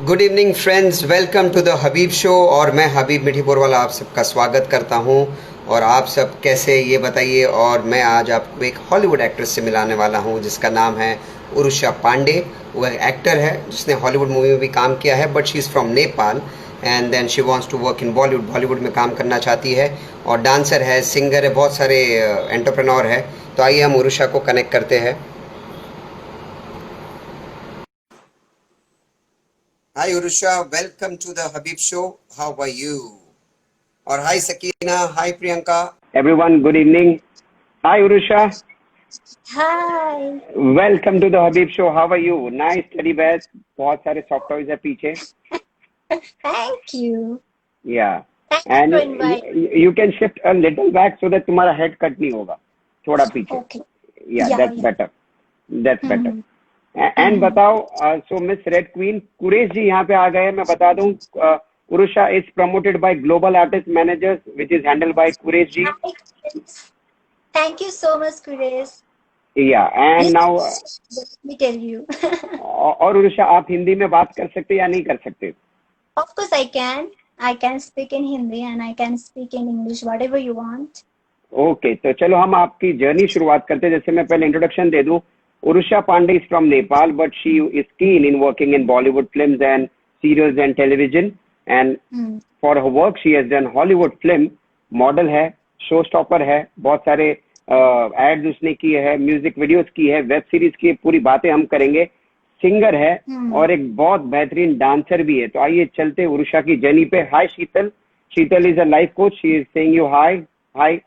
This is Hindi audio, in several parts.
Good evening friends, welcome to the Habib show. और मैं हबीब मिठीपुर वाला आप सबका स्वागत करता हूं। और आप सब कैसे ये बताइए। और मैं आज आपको एक हॉलीवुड एक्ट्रेस से मिलाने वाला हूं जिसका नाम है उरुषा पांडे। वह एक्टर है जिसने हॉलीवुड मूवी में भी काम किया है, but she is from Nepal and then she wants to work in Bollywood. Bollywood में काम करना चाहती है और डांसर है, सिंगर है, बहुत सारे एंटरप्रेन्योर है। तो आइए हम उरुषा को कनेक्ट करते हैं। Hi Urusha, welcome to the Habib Show. How are you? और हाय सकीना, हाय Priyanka. Everyone, good evening. Hi, Urusha. Hi. Welcome to the Habib Show. How are you? Nice study bed. बहुत सारे soft toys है पीछे. Thank you. Yeah. Thank you And for inviting. you can shift a little back so that तुम्हारा head cut नहीं होगा. थोड़ा पीछे. Okay. Yeah, that's Yeah. better. That's better. Hmm. And बताओ, so Miss Red Queen, Kuresh ji यहाँ पे आ गए हैं। मैं बता दूँ, Urusha is promoted by Global Artist Managers, which is handled by Kuresh ji. Hi, Chris. Thank you so much, Chris. Yeah, and now Let me tell you. और उरुषा, आप हिंदी में बात कर सकते या नहीं कर सकते? Of course, I can. I can speak in Hindi and I can speak in English, whatever you want. Okay, तो चलो हम आपकी जर्नी शुरुआत करते हैं। जैसे मैं पहले इंट्रोडक्शन दे दूं, Urusha Pandey is from Nepal, but she is keen in working in Bollywood films and serials and television, and Hmm. For her work she has done Hollywood film, model है, शो स्टॉपर है, बहुत सारे एड्स उसने किए हैं, म्यूजिक वीडियोस की है, वेब सीरीज की पूरी बातें हम करेंगे, सिंगर है और एक बहुत बेहतरीन डांसर भी है। तो आइए चलते उरुषा की जर्नी पे। Hi Sheetal, Sheetal is a life coach, she is saying you hi hi.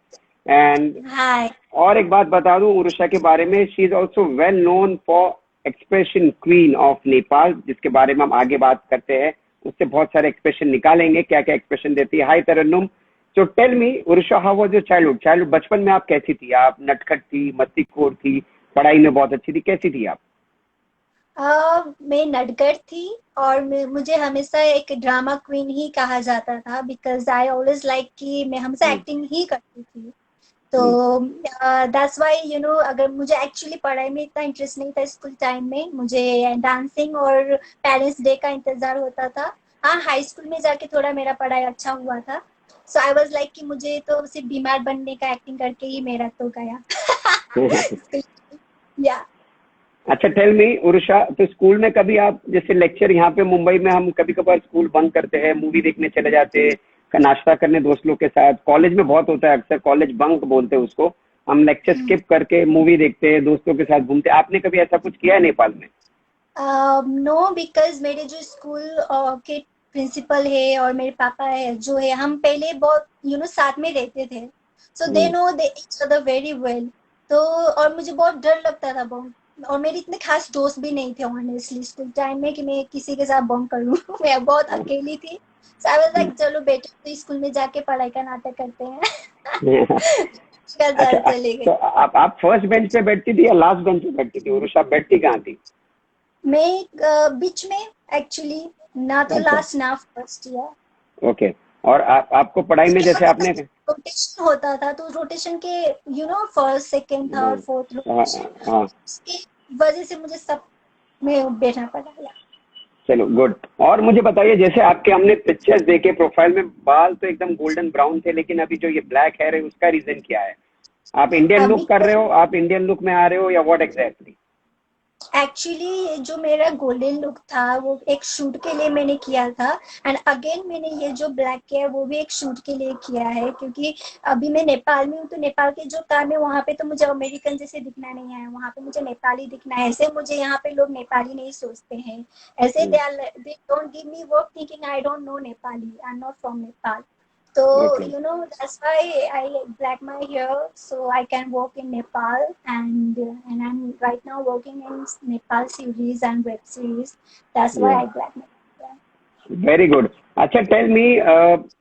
And Hi. और एक बात बता दूं उरुषा के बारे में, she is also well known for expression queen of Nepal, जिसके बारे में हम आगे बात करते हैं। उससे बहुत सारे एक्सप्रेशन निकालेंगे, क्या क्या एक्सप्रेशन देती है। Hi Tarannum, so tell me Urusha, how was your childhood? Childhood बचपन में आप कैसी थी? आप नटखट थी, मस्तीखोर थी, पढ़ाई में बहुत अच्छी थी, कैसी थी आप? मैं नटखट थी और मुझे हमेशा एक ड्रामा क्वीन ही कहा जाता था बिकॉज आई ऑलवेज लाइक कि मैं हमेशा एक्टिंग ही करती थी। तो दैट्स व्हाई अगर मुझे एक्चुअली पढ़ाई में इतना इंटरेस्ट नहीं था स्कूल टाइम में, मुझे डांसिंग और पेरेंट्स डे का इंतजार होता था। हाँ, हाई स्कूल में जाके थोड़ा मेरा पढ़ाई अच्छा हुआ था। सो आई वाज लाइक कि मुझे तो सिर्फ बीमार बनने का एक्टिंग करके ही मेरा तो गया। या अच्छा, टेल मी उरुषा, तो स्कूल में कभी आप जैसे लेक्चर, यहाँ पे मुंबई में हम कभी कभार स्कूल बंक करते हैं, मूवी देखने चले जाते हैं, नाश्ता करने दोस्त लोग के साथ, कॉलेज में बहुत होता है अक्सर, कॉलेज बंक बोलते हैं उसको, हम लेक्चर स्किप करके मूवी देखते हैं, दोस्तों के साथ घूमते हैं। आपने कभी ऐसा कुछ किया है नेपाल में? नो, बिकॉज मेरे जो स्कूल के प्रिंसिपल है और मेरे पापा है जो है, हम पहले बहुत साथ में रहते थे। So they know they each other very well. तो और मुझे बहुत डर लगता था बहुत, और मेरे इतने खास दोस्त भी नहीं थे ऑनेस्टली स्कूल टाइम में कि मैं किसी के साथ बंक करूं। मैं बहुत अकेली थी। सो आई वाज लाइक चलो बेटा तो स्कूल में जाके पढ़ाई का नाटक करते हैं। का अच्छा, डर चले गए। तो आप फर्स्ट बेंच पे बैठती थी या लास्ट बेंच पे बैठती थी उरुषा? बैठती कहाँ थी? मैं बीच में एक्चुअली, ना तो अच्छा, लास्ट ना फर्स्ट ईयर। ओके। और आपको पढ़ाई में उसके जैसे आपने रोटेशन होता था, तो रोटेशन के फर्स्ट सेकंड थर्ड फोर्थ हाँ, रोटेशन, हाँ, उसकी वजह से मुझे सब में बैठना पड़ा या। चलो गुड। और मुझे बताइए, जैसे आपके हमने पिक्चर्स देखे, प्रोफाइल में बाल तो एकदम गोल्डन ब्राउन थे, लेकिन अभी जो ये ब्लैक हेयर है उसका रीजन क्या है? आप इंडियन अभी लुक कर रहे हो, आप इंडियन लुक में आ रहे हो या व्हाट एग्जैक्टली? एक्चुअली जो मेरा गोल्डन लुक था वो एक शूट के लिए मैंने किया था। एंड अगेन मैंने ये जो ब्लैक किया है वो भी एक शूट के लिए किया है, क्योंकि अभी मैं नेपाल में हूँ, तो नेपाल के जो काम है वहाँ पे तो मुझे अमेरिकन जैसे दिखना नहीं है, वहाँ पे मुझे नेपाली दिखना है। ऐसे मुझे यहाँ पे लोग नेपाली नहीं सोचते हैं। ऐसे they don't give me work thinking I don't know Nepali, I am not from Nepal. So, okay, that's why I black my hair so I can work in Nepal, and I'm right now working in Nepal series and web series. That's why I black my hair. Very good. अच्छा, टेल मी,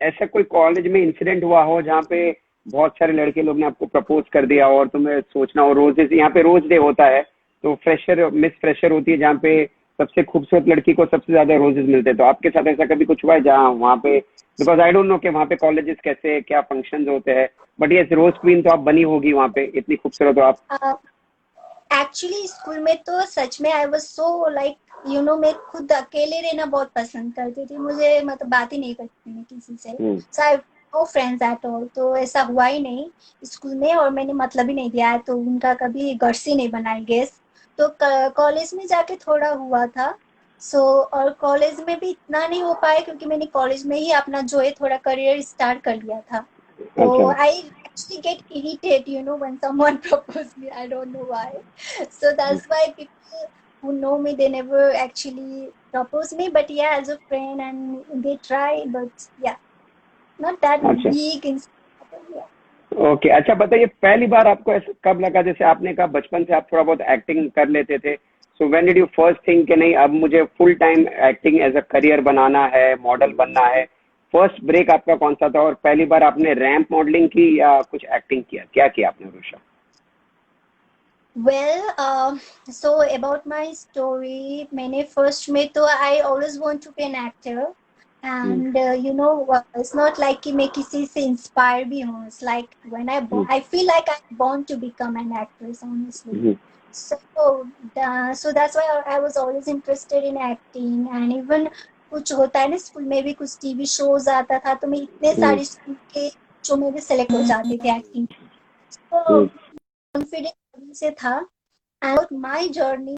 ऐसा कोई कॉलेज में इंसिडेंट हुआ हो जहाँ पे बहुत सारे लड़के लोग ने आपको प्रपोज कर दिया और तुम्हें सोचना हो, रोजेस, यहाँ पे रोज डे होता है, तो फ्रेशर मिस फ्रेशर होती है जहाँ पे सबसे खूबसूरत लड़की को सबसे ज्यादा रोजेस मिलते हैं, तो आपके साथ ऐसा कभी कुछ हुआ है जहाँ वहाँ पे, बिकॉज आई डोंट नो कि वहाँ पे कॉलेजेस कैसे क्या फंक्शंस होते हैं, बट ये रोज क्वीन तो आप बनी होगी वहाँ पे, इतनी खूबसूरत हो आप। एक्चुअली स्कूल में तो सच में आई वाज सो लाइक मैं खुद अकेले रहना बहुत पसंद करती थी, मुझे मतलब बात ही नहीं करती मैं किसी से, so I no friends at all. तो ऐसा हुआ ही नहीं स्कूल में, और मैंने मतलब ही नहीं दिया है, तो उनका कभी गर्स ही नहीं बनाई गेस। तो कॉलेज में जाके थोड़ा हुआ था। सो और कॉलेज में भी इतना नहीं हो पाया, क्योंकि मैंने कॉलेज में ही अपना जो है थोड़ा करियर स्टार्ट कर लिया था। अच्छा। तो आई actually get irritated, when someone proposes me. I don't know why. So that's why people who know me, they never actually propose me. But yeah, as a friend, and they try. But yeah, not that अच्छा। big in. Yeah. ओके, अच्छा बताइए, पहली बार आपको ऐसा कब लगा, जैसे आपने कहा बचपन से आप थोड़ा बहुत एक्टिंग कर लेते थे, so when did you first think कि नहीं अब मुझे full time acting as a career बनाना है, मॉडल बनना है? फर्स्ट ब्रेक आपका कौन सा था, और पहली बार आपने रैंप मॉडलिंग की या कुछ एक्टिंग किया, क्या किया आपने Usha? Well, so about my story, मैंने first में तो I always want to be an actor, and it's not like कि मैं किसी से inspire भी हूँ. It's like when I feel like I'm born to become an actress, honestly. So so that's why I was always interested in acting, and even कुछ होता है ना स्कूल में भी कुछ टीवी शोज आता था, तो मैं इतने सारे स्कूल के शो में भी सेलेक्ट हो जाते थे एक्टिंग। तो कॉन्फिडेंस से था। And my journey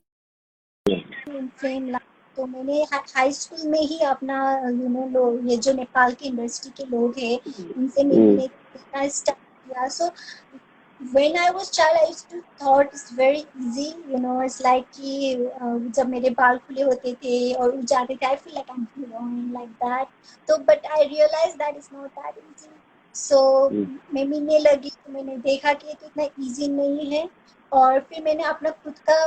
in film life, तो मैंने हाई स्कूल में ही अपना लोग, ये जो नेपाल की इंडस्ट्री के लोग हैं, उनसे मिलने का स्टार्ट किया। सो when I was child, I used to thought it's very easy, it's like कि जब मेरे बाल खुले होते थे और उड़ जाते थे, I feel like I'm glowing like that. तो but I realized that it's not that easy. So मैं मिलने लगी तो मैंने देखा कि ये तो इतना easy नहीं है, और फिर मैंने अपना खुद का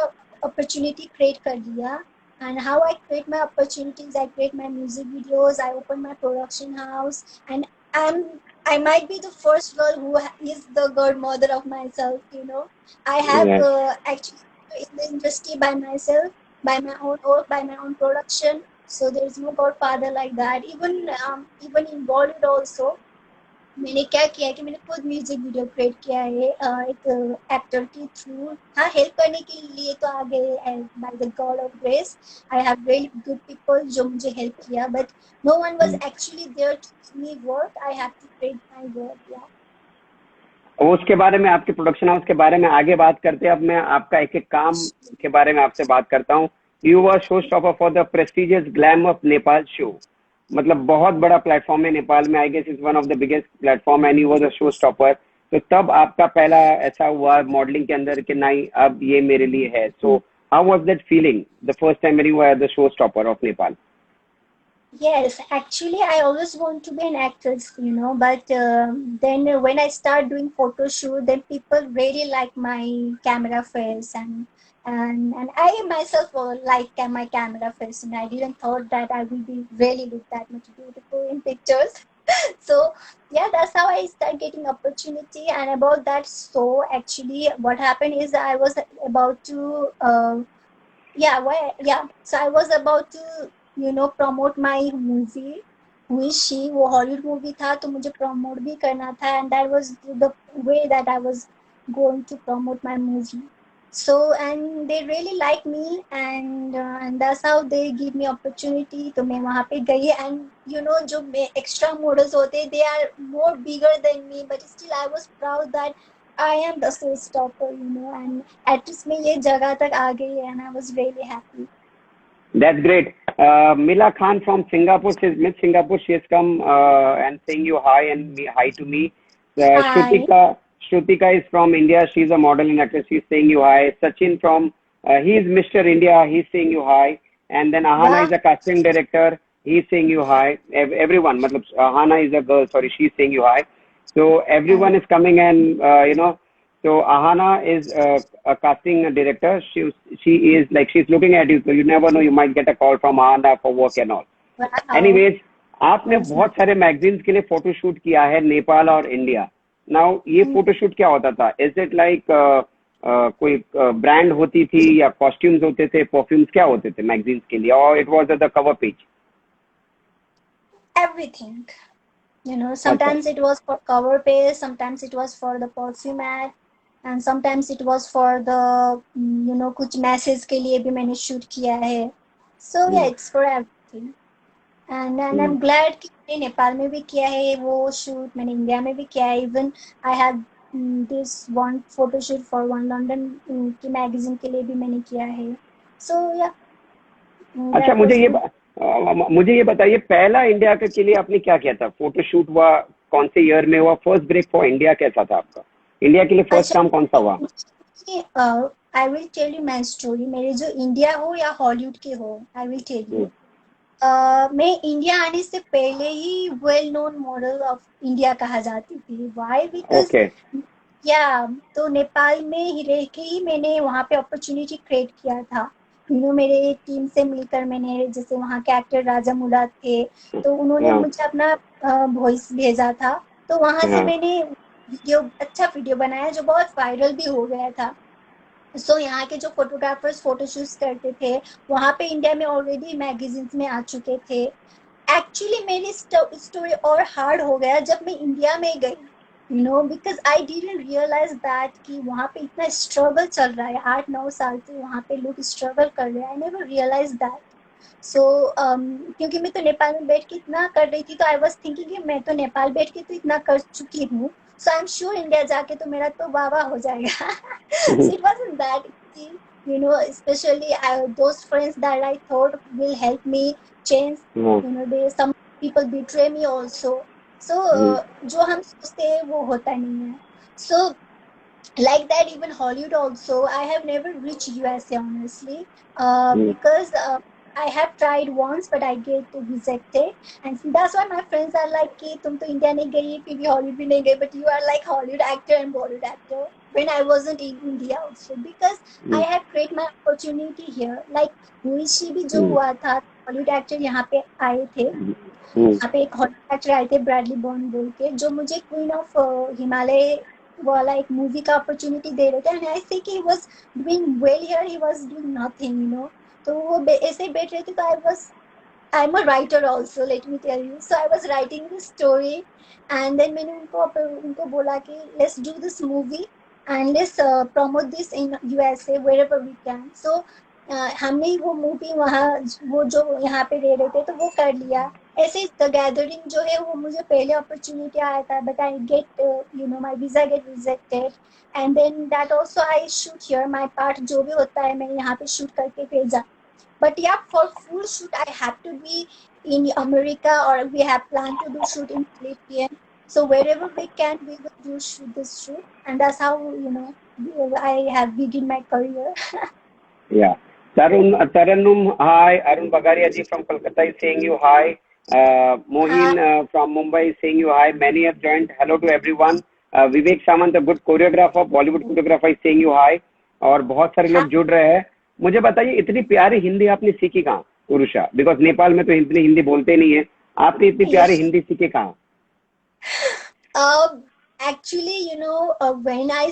opportunity create कर लिया। And how I create my opportunities, I create my music videos, I open my production house, and I'm I might be the first girl who is the godmother of myself. I have Yes. actually in the industry by myself, by my own work, by my own production. So there's no godfather like that. Even in Bollywood also, मैंने क्या किया है कि मैंने खुद म्यूजिक वीडियो क्रिएट किया है, एक एक्टर के थ्रू। हाँ, हेल्प करने के लिए तो आ गए, by the god of grace I have very good people जो मुझे हेल्प किया, but no one was actually there to give me work, I have to create my work. या उसके बारे में, आपके प्रोडक्शन हाउस के बारे में आगे बात करते हैं। अब मैं आपका एक एक काम के बारे में आपसे बात करता हूँ। You were show stopper for the prestigious glam of Nepal show, मतलब बहुत बड़ा प्लेटफॉर्म है नेपाल में, I guess is one of the biggest platform, and you were the show stopper. तो तब आपका पहला ऐसा हुआ मॉडलिंग के अंदर कि नहीं अब ये मेरे लिए है। So how was that feeling the first time when you were the show stopper of Nepal? Yes, actually, I always want to be an actress, but then when I start doing photo shoot, then people really like my camera face, and I myself like my camera face, and I didn't thought that I will be really look that much beautiful in pictures. So yeah, that's how I start getting opportunity. And about that, so actually, what happened is I was about to so I was about to promote my movie, वो हॉलीवुड मूवी था, तो मुझे प्रमोट भी करना था, and that was the way that I was going to promote my movie. So and they really like me, and that's how they give me opportunity, तो मैं वहाँ पे गई, and जो extra models होते, they are more bigger than me, but still I was proud that I am the showstopper, and at least मैं ये जगह तक आ गई, and I was really happy. That's great. Mila Khan from Singapore says, Miss Singapore, she has come and saying you hi and hi to me. Hi. Shrutika is from India. She's a model and actress. She's saying you hi. Sachin from, he is Mr. India. He's saying you hi. And then Ahana Wow. is a casting director. He's saying you hi. Everyone, matlab, Ahana is a girl. Sorry, she's saying you hi. So everyone is coming and so Ahana is a casting director. She is like she's looking at you, so you never know. You might get a call from Ahana for work and all. Wow. Anyways, आपने That's बहुत सारे मैगजीन्स के लिए फोटो शूट किया है नेपाल और इंडिया। नाउ ये फोटो शूट क्या होता था? इज इट लाइक कोई ब्रांड होती थी या कॉस्ट्यूम्स होते थे, परफ्यूम्स क्या होते थे मैगजीन्स के लिए, और it was the cover page? everything. Sometimes it was for cover page, sometimes it was for the perfume ad, and sometimes it was for the कुछ मैसेज के लिए भी मैंने शूट किया है। So yeah, it's for everything. And I'm glad कि मैंने नेपाल में भी किया है वो शूट, मैंने इंडिया में भी किया है. Even I have this one photo shoot for one London की मैगजीन के लिए भी मैंने किया है. सो या अच्छा, दैट वाज गुड. मुझे ये बताइए, पहला इंडिया के लिए आपने क्या किया था? फोटो शूट हुआ कौन से ईयर में हुआ? फर्स्ट ब्रेक फॉर इंडिया कैसा था आपका? इंडिया के लिए फर्स्ट काम कौन सा हुआ? अच्छा, I will tell you my story. मेरे जो इंडिया हो या हॉलीवुड के हो, आई विल टेल यू. मैं इंडिया आने से पहले ही well known model of India कहा जाती थी. वाई? बिकॉज ओके, या तो नेपाल में ही रह के ही मैंने वहाँ पे अपॉर्चुनिटी क्रिएट किया था. मेरे टीम से मिलकर मैंने, जैसे वहाँ के एक्टर राजा मुला थे, तो उन्होंने हाँ मुझे अपना वॉइस भेजा था. तो वहाँ से हाँ मैंने अच्छा वीडियो बनाया जो बहुत वायरल भी हो गया था. सो यहाँ के जो फोटोग्राफर्स फोटो शूट्स करते थे वहाँ पे इंडिया में ऑलरेडी मैगजीन्स में आ चुके थे. एक्चुअली मेरी स्टोरी और हार्ड हो गया जब मैं इंडिया में गई, because I didn't realise that कि वहाँ पे इतना स्ट्रगल चल रहा है. 8-9 साल से वहाँ पे लोग स्ट्रगल कर रहे हैं. I never realize that. So क्योंकि मैं तो नेपाल में बैठ के इतना कर रही थी, तो आई वॉज थिंकिंग कि मैं तो नेपाल बैठ के तो इतना कर चुकी हूँ, सो आई एम श्योर इंडिया जाके तो मेरा तो वाह हो जाएगा. So it wasn't that easy, especially those friends that I thought will help me change. हाँ Some people betray me also. So जो हम सोचते हैं वो होता नहीं है. So like that, even Hollywood also, I have never reached USA honestly, because I have tried once but I get rejected, and that's why my friends are like कि तुम तो इंडिया नहीं गई फिर भी हॉलीवुड भी नहीं गई, but you are like Hollywood actor and Bollywood actor, when I wasn't in India also, because I have created my opportunity here. Like हुई भी जो हुआ था, हॉलीवुड एक्टर यहाँ पे आए थे, यहाँ पे एक हॉलीवुड एक्टर आए थे ब्रैडली बॉर्न बोल के, जो मुझे क्वीन ऑफ हिमालय वाला एक मूवी का अपॉर्चुनिटी दे रहे थे. And I think he was doing well here, he was doing nothing. तो वो ऐसे ही बैठ रहे थे. तो I am a writer also, let me tell you. So I was writing the story, and then मैंने उनको बोला कि let's do this movie and let's promote this in USA wherever we can. So हमने वो मूवी वहाँ, वो जो यहाँ पे दे रहे थे, तो वो कर लिया. ऐसे द गैदरिंग जो है वो मुझे पहले अपॉर्चुनिटी आया था, but I get my visa get rejected, and then that also I shoot here my part जो भी होता है मैंने यहाँ पे शूट करके भेजा. But yeah for full shoot I have to be in America, और we have plan to do shoot in Philippines. So wherever we can, we will do this shoot, and that's how I have begun my career. yeah. Taranum, hi. Arun Bagaria ji from Kolkata is saying you hi. Mohin from Mumbai is saying you hi. Many have joined. Hello to everyone. Vivek Samant, a good choreographer, Bollywood choreographer, is saying you hi. और बहुत सारे लोग जुड़ रहे हैं. मुझे बताइए, इतनी प्यारी हिंदी आपने सीखी कहाँ, उरुषा? बिकॉज नेपाल में तो इतनी हिंदी बोलते नहीं है. आपने इतनी प्यारी हिंदी सीखी कहाँ? Actually, when I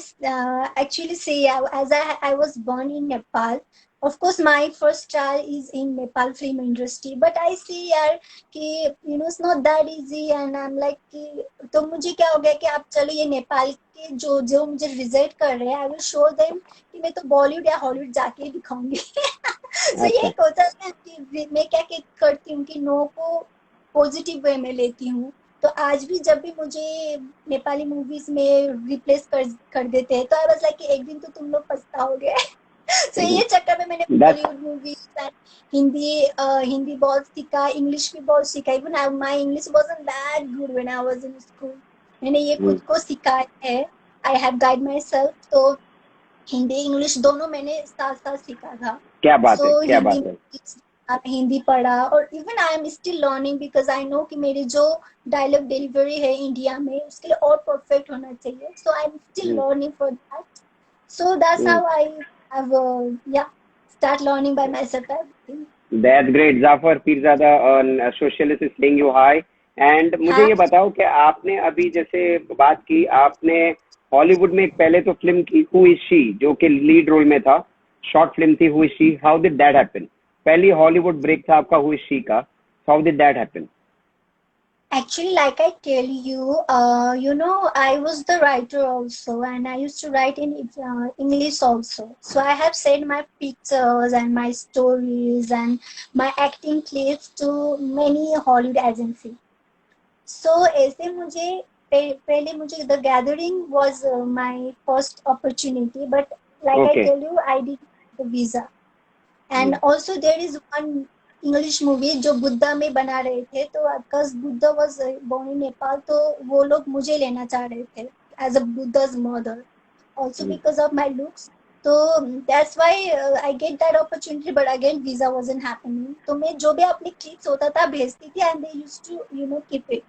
actually see, as I was born in Nepal, of course my first child is in Nepal film industry, but I see यार कि it's not that easy, and I'm like कि तो मुझे क्या हो गया कि अब चलो ये नेपाल के जो मुझे विजिट कर रहे हैं, I will show them कि मैं तो बॉलीवुड या हॉलीवुड जाके दिखाऊंगी. So ये एक होता है कि मैं क्या करती हूँ कि नो को पॉजिटिव वे में लेती हूँ. तो आज भी जब भी मुझे नेपाली मूवीज में रिप्लेस कर देते हैं, तो आई वाज लाइक कि एक दिन तो तुम लोग पछताओगे. तो ये चक्कर में मैंने बॉलीवुड मूवीज, हिंदी बहुत सीखा, इंग्लिश भी बहुत सीखा. Even my English wasn't that good when I was in school. मैंने ये खुद को सिखाया है. I have guide my self. तो हिंदी इंग्लिश दोनों मैंने साथ सीखा था. क्या बात है, क्या बात है. हिंदी पढ़ा, और even I am still learning, because I know कि मेरी जो डायलॉग डिलीवरी है इंडिया में उसके लिए और परफेक्ट होना चाहिए. So I am still learning for that. So that's how I have start learning by myself everything. That's great. Zafar Pirzada, socialist, is saying you hi. And मुझे ये बताओ कि आपने अभी जैसे बात की, आपने हॉलीवुड में पहले तो फिल्म की हु इज शी, जो कि लीड रोल में था, शॉर्ट फिल्म थी who is she. How did that happen? पहली हॉलीवुड ब्रेक था आपका हु इज शी का. How did that happen? Actually, like I tell you, I was the writer also, and I used to write in English also. So I have sent my pictures and my stories and my acting clips to many Hollywood agencies. So ऐसे मुझे पहले मुझे the gathering was my first opportunity, but like I Okay. tell you, I did the visa. And Hmm. Also there is one English movie जो बुद्धा में बना रहे थे, तो because Buddha was born in Nepal, तो वो लोग मुझे लेना चाह रहे थे as a Buddha's mother, also Hmm. Because of my looks. तो that's why I get that opportunity, but again visa wasn't happening. तो मैं जो भी अपने क्लिप्स होता था भेजती थी and they used to keep it.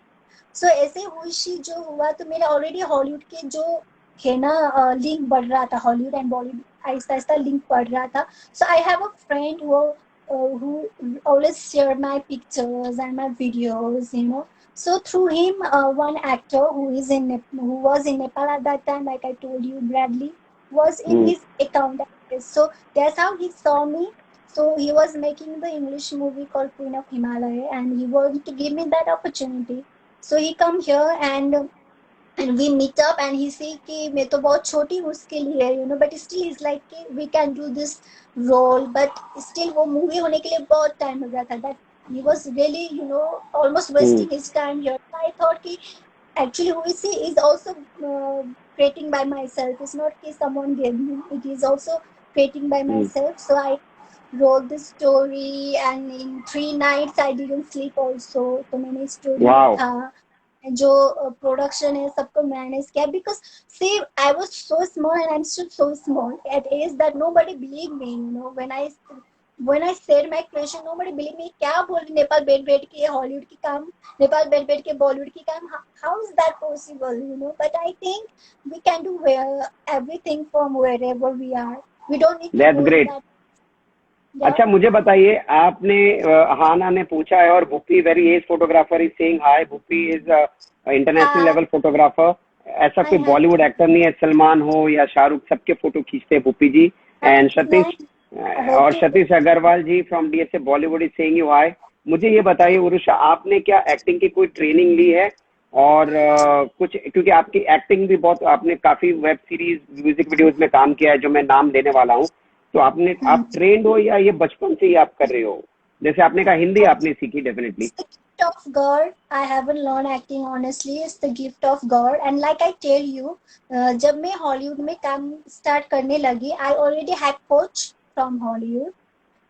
So ऐसे हुई जो हुआ, तो मेरा ऑलरेडी हॉलीवुड के जो है ना लिंक बढ़ रहा था, Hollywood and Bollywood Aahista Aahista link बढ़ रहा था. So I have a friend who always share my pictures and my videos, you know. So through him, one actor who was in Nepal at that time, like I told you, Bradley, was in Hmm. his account. So that's how he saw me. So he was making the English movie called Queen of Himalaya, and he wanted to give me that opportunity. So he come here and we meet up and he say कि मैं तो बहुत छोटी हूँ उसके लिए, but still he's like कि we can do this role, but still वो movie होने के लिए बहुत time हो गया था. That he was really almost Hmm. wasting his time here. I thought कि actually who is he is also uh, creating by myself. It's not कि someone gave me. It is also creating by Hmm. myself. So I wrote the story and in 3 nights I didn't sleep also. तो मैंने story Wow. लिखा, जो प्रोडक्शन है सबको मैनेज किया, because see I was so small and I am still so small at age that nobody believe me, when I share my creation nobody believe me. क्या बोल रही नेपाल बैठ बैठ के हॉलीवुड की काम, नेपाल बैठ बैठ के बॉलीवुड की काम, how is that possible, but I think we can do everything from wherever we are. We don't need to That's go in great. That. या अच्छा मुझे बताइए आपने हाना ने पूछा है और Bhupi very as photographer is saying hi Bhupi is international high level photographer. ऐसा कोई हाय. बॉलीवुड एक्टर नहीं है, सलमान हो या शाहरुख सबके फोटो खींचते हैं भूपी जी. एंड सतीश और okay. Satish Agarwal ji from DSA Bollywood is saying you hi. मुझे ये बताइए उरुषा आपने क्या एक्टिंग की कोई ट्रेनिंग ली है और कुछ, क्योंकि आपकी एक्टिंग भी बहुत, आपने काफी वेब सीरीज म्यूजिक वीडियोस में काम किया है जो मैं नाम लेने वाला हूँ. तो आप ट्रेंड हो या ये बचपन से ही आप कर रहे हो? जैसे आपने कहा हिंदी आपने सीखी definitely. It's the gift of God. I haven't learned acting honestly. It's the gift of God. And like I tell you, जब मैं हॉलीवुड में काम स्टार्ट करने लगी, I already had coach from Hollywood,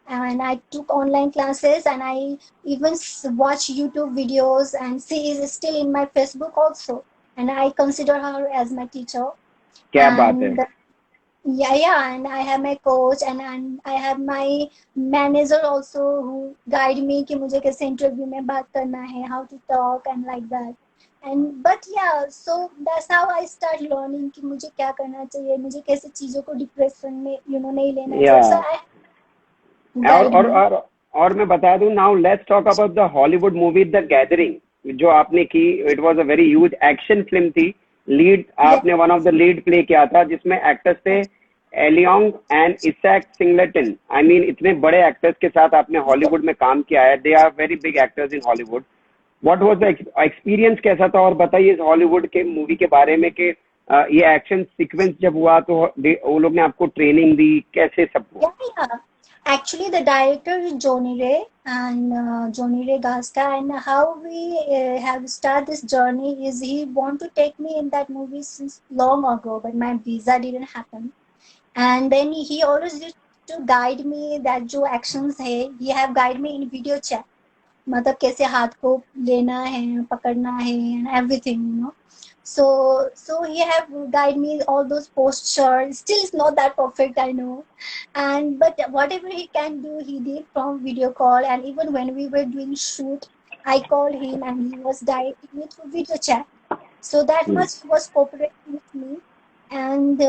and I took online classes, and I even watch YouTube videos, and she is still in my Facebook also, and I consider her as my teacher. क्या बात है. And yeah, and I have my coach, and I have my manager also who guide me कि मुझे कैसे इंटरव्यू में बात करना है, how to talk and like that. And but yeah, so that's how I start learning कि मुझे क्या करना चाहिए, मुझे कैसे चीजों को डिप्रेशन में नहीं लेना या चाहिए. So I और guide और me. और और मैं बता दूं, now let's talk about the Hollywood movie the gathering जो आपने की. It was a very huge action film थी. Lead Yeah. आपने one of the lead play किया था जिसमें एक्टर्स थे एलियोंग and Isaac Singleton. I mean इतने बड़े एक्टर्स के साथ आपने हॉलीवुड में काम किया है. They are very big actors in Hollywood. What was the experience, कैसा था? और बताइए इस हॉलीवुड के मूवी के बारे में कि ये एक्शन सीक्वेंस जब हुआ तो वो लोग ने आपको ट्रेनिंग दी, कैसे सब हुआ? Yeah, yeah. Actually, the director is Johnny Ray, and Johnny Ray Gasca. And how we have started this journey is he want to take me in that movie since long ago, but my visa didn't happen. And then he always used to guide me that जो actions है, he have guide me in video chat. मतलब कैसे हाथ को लेना है, पकड़ना है, and everything, So he have guide me all those postures. Still, it's not that perfect, I know, and but whatever he can do, he did from video call. And even when we were doing shoot, I called him, and he was directing me through video chat. So that Hmm. much he was cooperating with me. And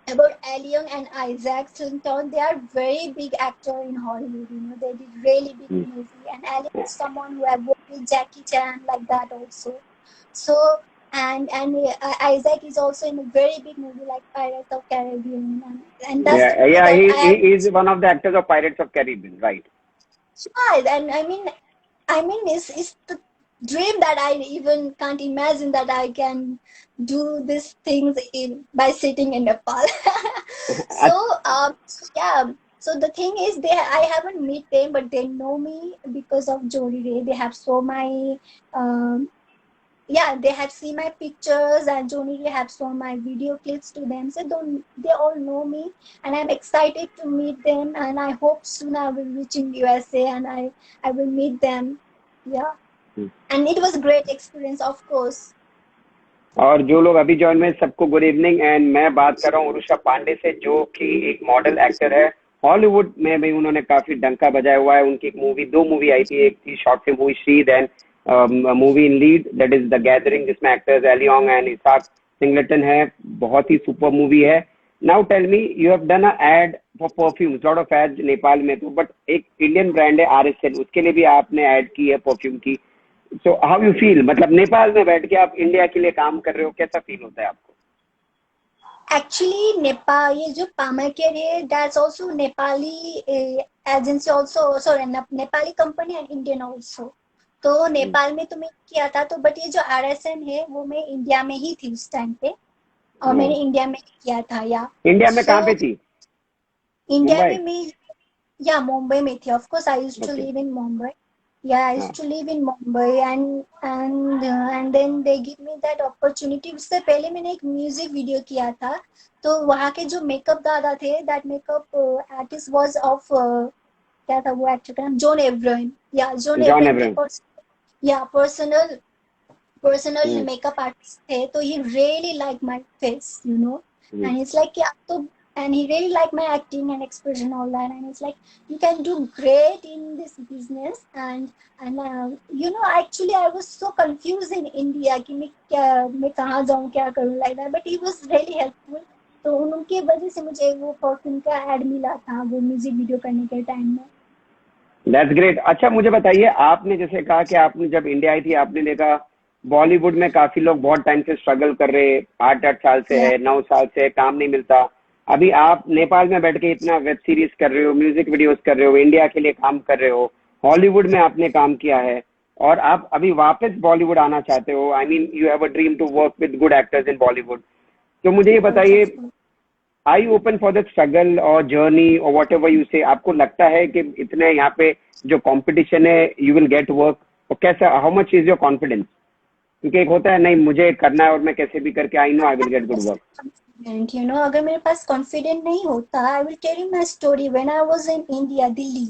about Alion and Isaac Clinton, they are very big actor in Hollywood. They did really big Hmm. movie. And Alion is someone who have worked with Jackie Chan like that also. So and Isaac is also in a very big movie like Pirates of Caribbean, and that's the Yeah, movie yeah, that I he have. is one of the actors of Pirates of Caribbean, right? Yeah, and I mean, it's the dream that I even can't imagine that I can do these things by sitting in Nepal. So yeah. So the thing is, I haven't met them, but they know me because of Jodi Ray. They have saw my um, yeah, they have seen my pictures, and Joni have shown my video clips to them. So don't they all know me, and I'm excited to meet them. And I hope soon I will reach in USA, and I will meet them. Yeah, and it was a great experience, of course. और जो लोग अभी ज्वाइन हुए सबको गुड इवनिंग। एंड मैं बात कर रहा हूँ उरुषा पांडे से, जो कि एक मॉडल एक्टर है। हॉलीवुड में भी उन्होंने काफी डंका बजाया हुआ है। उनकी एक मूवी, दो मूवी आई थी, एक थी शॉर्ट फिल्म हुई शीद, and movie in lead that is the gathering, जिसमें एक्टर्स एलियोंग एंड इसाक सिंगलेटन है। बहुत ही सुपर मूवी है। Now tell me, you have done a ad for perfumes, lot of ads Nepal में तो, बट एक इंडियन ब्रांड है RSN, उसके लिए भी आपने एड की है परफ्यूम की। सो हाउ यू फील, मतलब नेपाल में बैठ के आप इंडिया के लिए काम कर रहे हो, कैसा फील होता है आपको? Actually, Nepal, ये जो पामा केयर है, that's also Nepali agency also, sorry, Nepali company and Indian also. तो नेपाल में तो मैं किया था, तो बट ये जो RSN है वो मैं इंडिया में ही थी उस टाइम पे, और मैंने इंडिया में किया था। या इंडिया में कहाँ पे थी? इंडिया मुंबई? में मैं या मुंबई में थी। Of course I used to okay. Live in Mumbai. Yeah, I used to live in Mumbai, and then they give me that opportunity. उससे पहले मैंने एक म्यूजिक वीडियो किया था, तो वहाँ के जो मेकअप दादा थे, that makeup artist was of क्या था वो एक्टर का नाम, जॉन एब्राहम। या जॉन जॉन एब्राहम के अब्राहम। पर्सनल हम्म, मेकअप आर्टिस्ट थे। तो he really like my face, hmm. And it's like कि आप तो, and he really liked my acting and expression, all that, and it's like you can do great in this business. And actually I was so confused in India कि मैं कहाँ जाऊँ, क्या करूँ, like that, but he was really helpful। तो उनके वजह से मुझे वो परफ्यूम का एड मिला था वो म्यूजिक वीडियो करने के टाइम में। That's great. अच्छा मुझे बताइए, आपने जैसे कहा कि आपने जब इंडिया आई थी आपने देखा बॉलीवुड में काफी लोग बहुत टाइम से स्ट्रगल कर रहे हैं, 8 8 साल से या है, 9 साल से है, काम नहीं मिलता। अभी आप नेपाल में बैठ के इतना वेब सीरीज कर रहे हो, म्यूजिक वीडियोस कर रहे हो, इंडिया के लिए काम कर रहे हो, हॉलीवुड में आपने काम किया है, और आप अभी वापस बॉलीवुड आना चाहते हो। I mean you have a dream to work with good actors in Bollywood. तो मुझे ये यस बताइए, of course. I open for the struggle और जर्नी और वॉट एवर यू से? आपको लगता है कि इतने यहाँ पे जो कंपटीशन है यू विल गेट वर्क? और कैसा, how much is your confidence? क्योंकि एक होता है नहीं मुझे करना है और मैं कैसे भी करके I know I will get good work. अगर मेरे पास कॉन्फिडेंट नहीं होता, I will tell you my story. When I was in India, Delhi,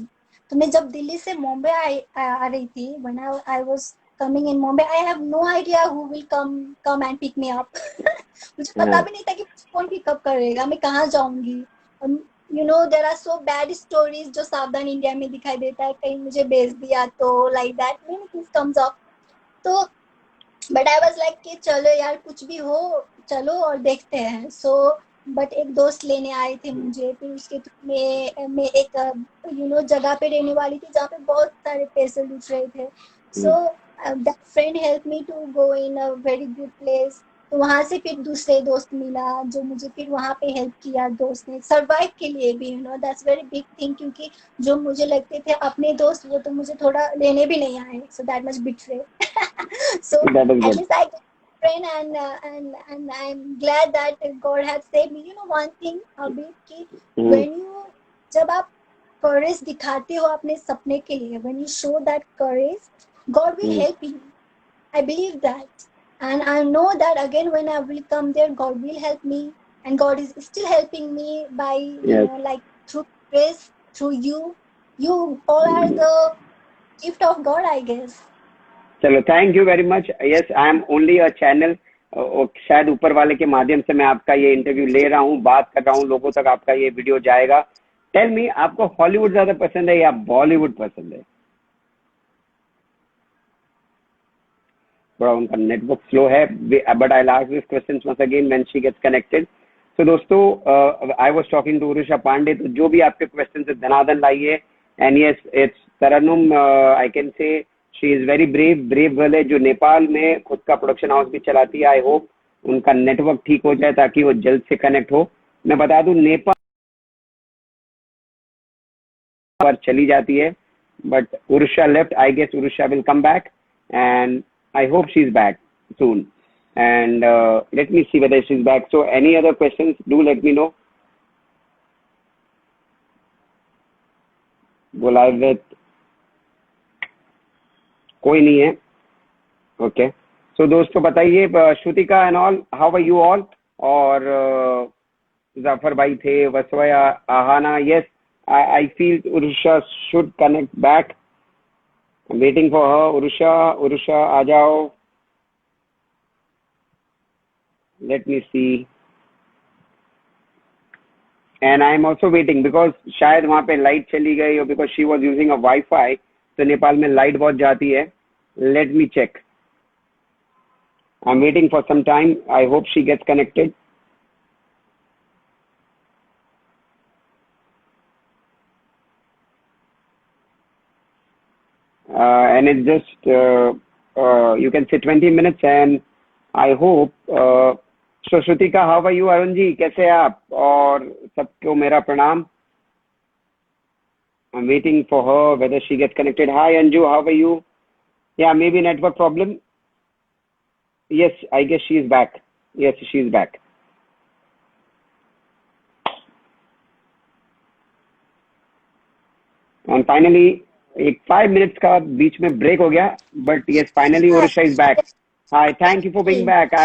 तो मैं जब दिल्ली से मुंबई आ रही थी, when I was coming in Mumbai, I have no idea who will come and pick me up. मुझे पता भी नहीं था कि कौन पिकअप करेगा, मैं कहाँ जाऊंगी। There are so bad stories जो सावधान इंडिया में दिखाई देता है, कहीं मुझे भेज दिया तो, like that many things comes up. तो बट आई वाज लाइक कि चलो यार, कुछ भी हो, चलो और देखते हैं। बट एक दोस्त लेने आए थे मुझे, फिर उसके थ्रू मैं एक जगह पे रहने वाली थी जहाँ पे बहुत सारे पैसे लूट रहे थे। So that friend help me to go in a very good place. तो वहां से फिर दूसरे दोस्त मिला जो मुझे फिर वहां पे हेल्प किया, दोस्त ने सर्वाइव के लिए भी। दैट्स वेरी बिग थिंग, क्योंकि जो मुझे लगते थे अपने दोस्त, वो तो मुझे थोड़ा लेने भी नहीं आए। So that much betray. So that is at good. least I got a friend, and I'm glad that God has saved me. One thing अभी कि when you जब आप courage दिखाते हो अपने सपने के लिए, when you show that courage, God will help you. I believe that, and I know that again when I will come there, God will help me, and God is still helping me by yes. like through grace, through you. You all are the gift of God, I guess. चलो thank you very much. Yes I am only a channel. शायद ऊपर वाले के माध्यम से मैं आपका ये इंटरव्यू ले रहा हूँ, बात कर रहा हूँ, लोगों तक आपका ये वीडियो जाएगा। टेल मी, आपको हॉलीवुड ज्यादा पसंद है या बॉलीवुड पसंद है? थोड़ा उनका नेटवर्क स्लो है, but I last this question once again when she gets connected. तो दोस्तों, I was talking to Urusha Pandey. तो जो भी आपके क्वेश्चन है धनाधन लाइए। And yes, it's Tarannum, I can say she is very brave girl है, जो नेपाल में खुद का प्रोडक्शन हाउस भी चलाती है। आई होप उनका नेटवर्क ठीक हो जाए ताकि वो जल्द से कनेक्ट हो। मैं बता दूं, नेपाल पर चली जाती है, but Urusha left, I guess Urusha will come back. and I hope she's back soon. And let me see whether she's back. So, any other questions? Do let me know. Go live with कोई नहीं है. ओके. सो दोस्तों बताइए, Shrutika and all, how are you all? और जाफर भाई थे, वसवया, Aahana, yes, I feel Urusha should connect back. Waiting for her. Urusha आ जाओ. Let me see. And I am also waiting because शायद वहां पे लाइट चली गई, और because she was using a wifi, तो नेपाल में लाइट बहुत जाती है. Let me check. I'm waiting for some time. I hope she gets connected. And it's just, you can say 20 minutes, and I hope, so Shrutika, how are you? Arun ji, कैसे हैं आप? और सबको मेरा प्रणाम. I'm waiting for her, whether she gets connected. Hi Anju, how are you? Yeah, maybe network problem. Yes, I guess she is back. Yes, she is back. And finally, एक 5 minutes का बीच में break हो गया, but yes, finally Urusha is back. Hi, thank you for being back.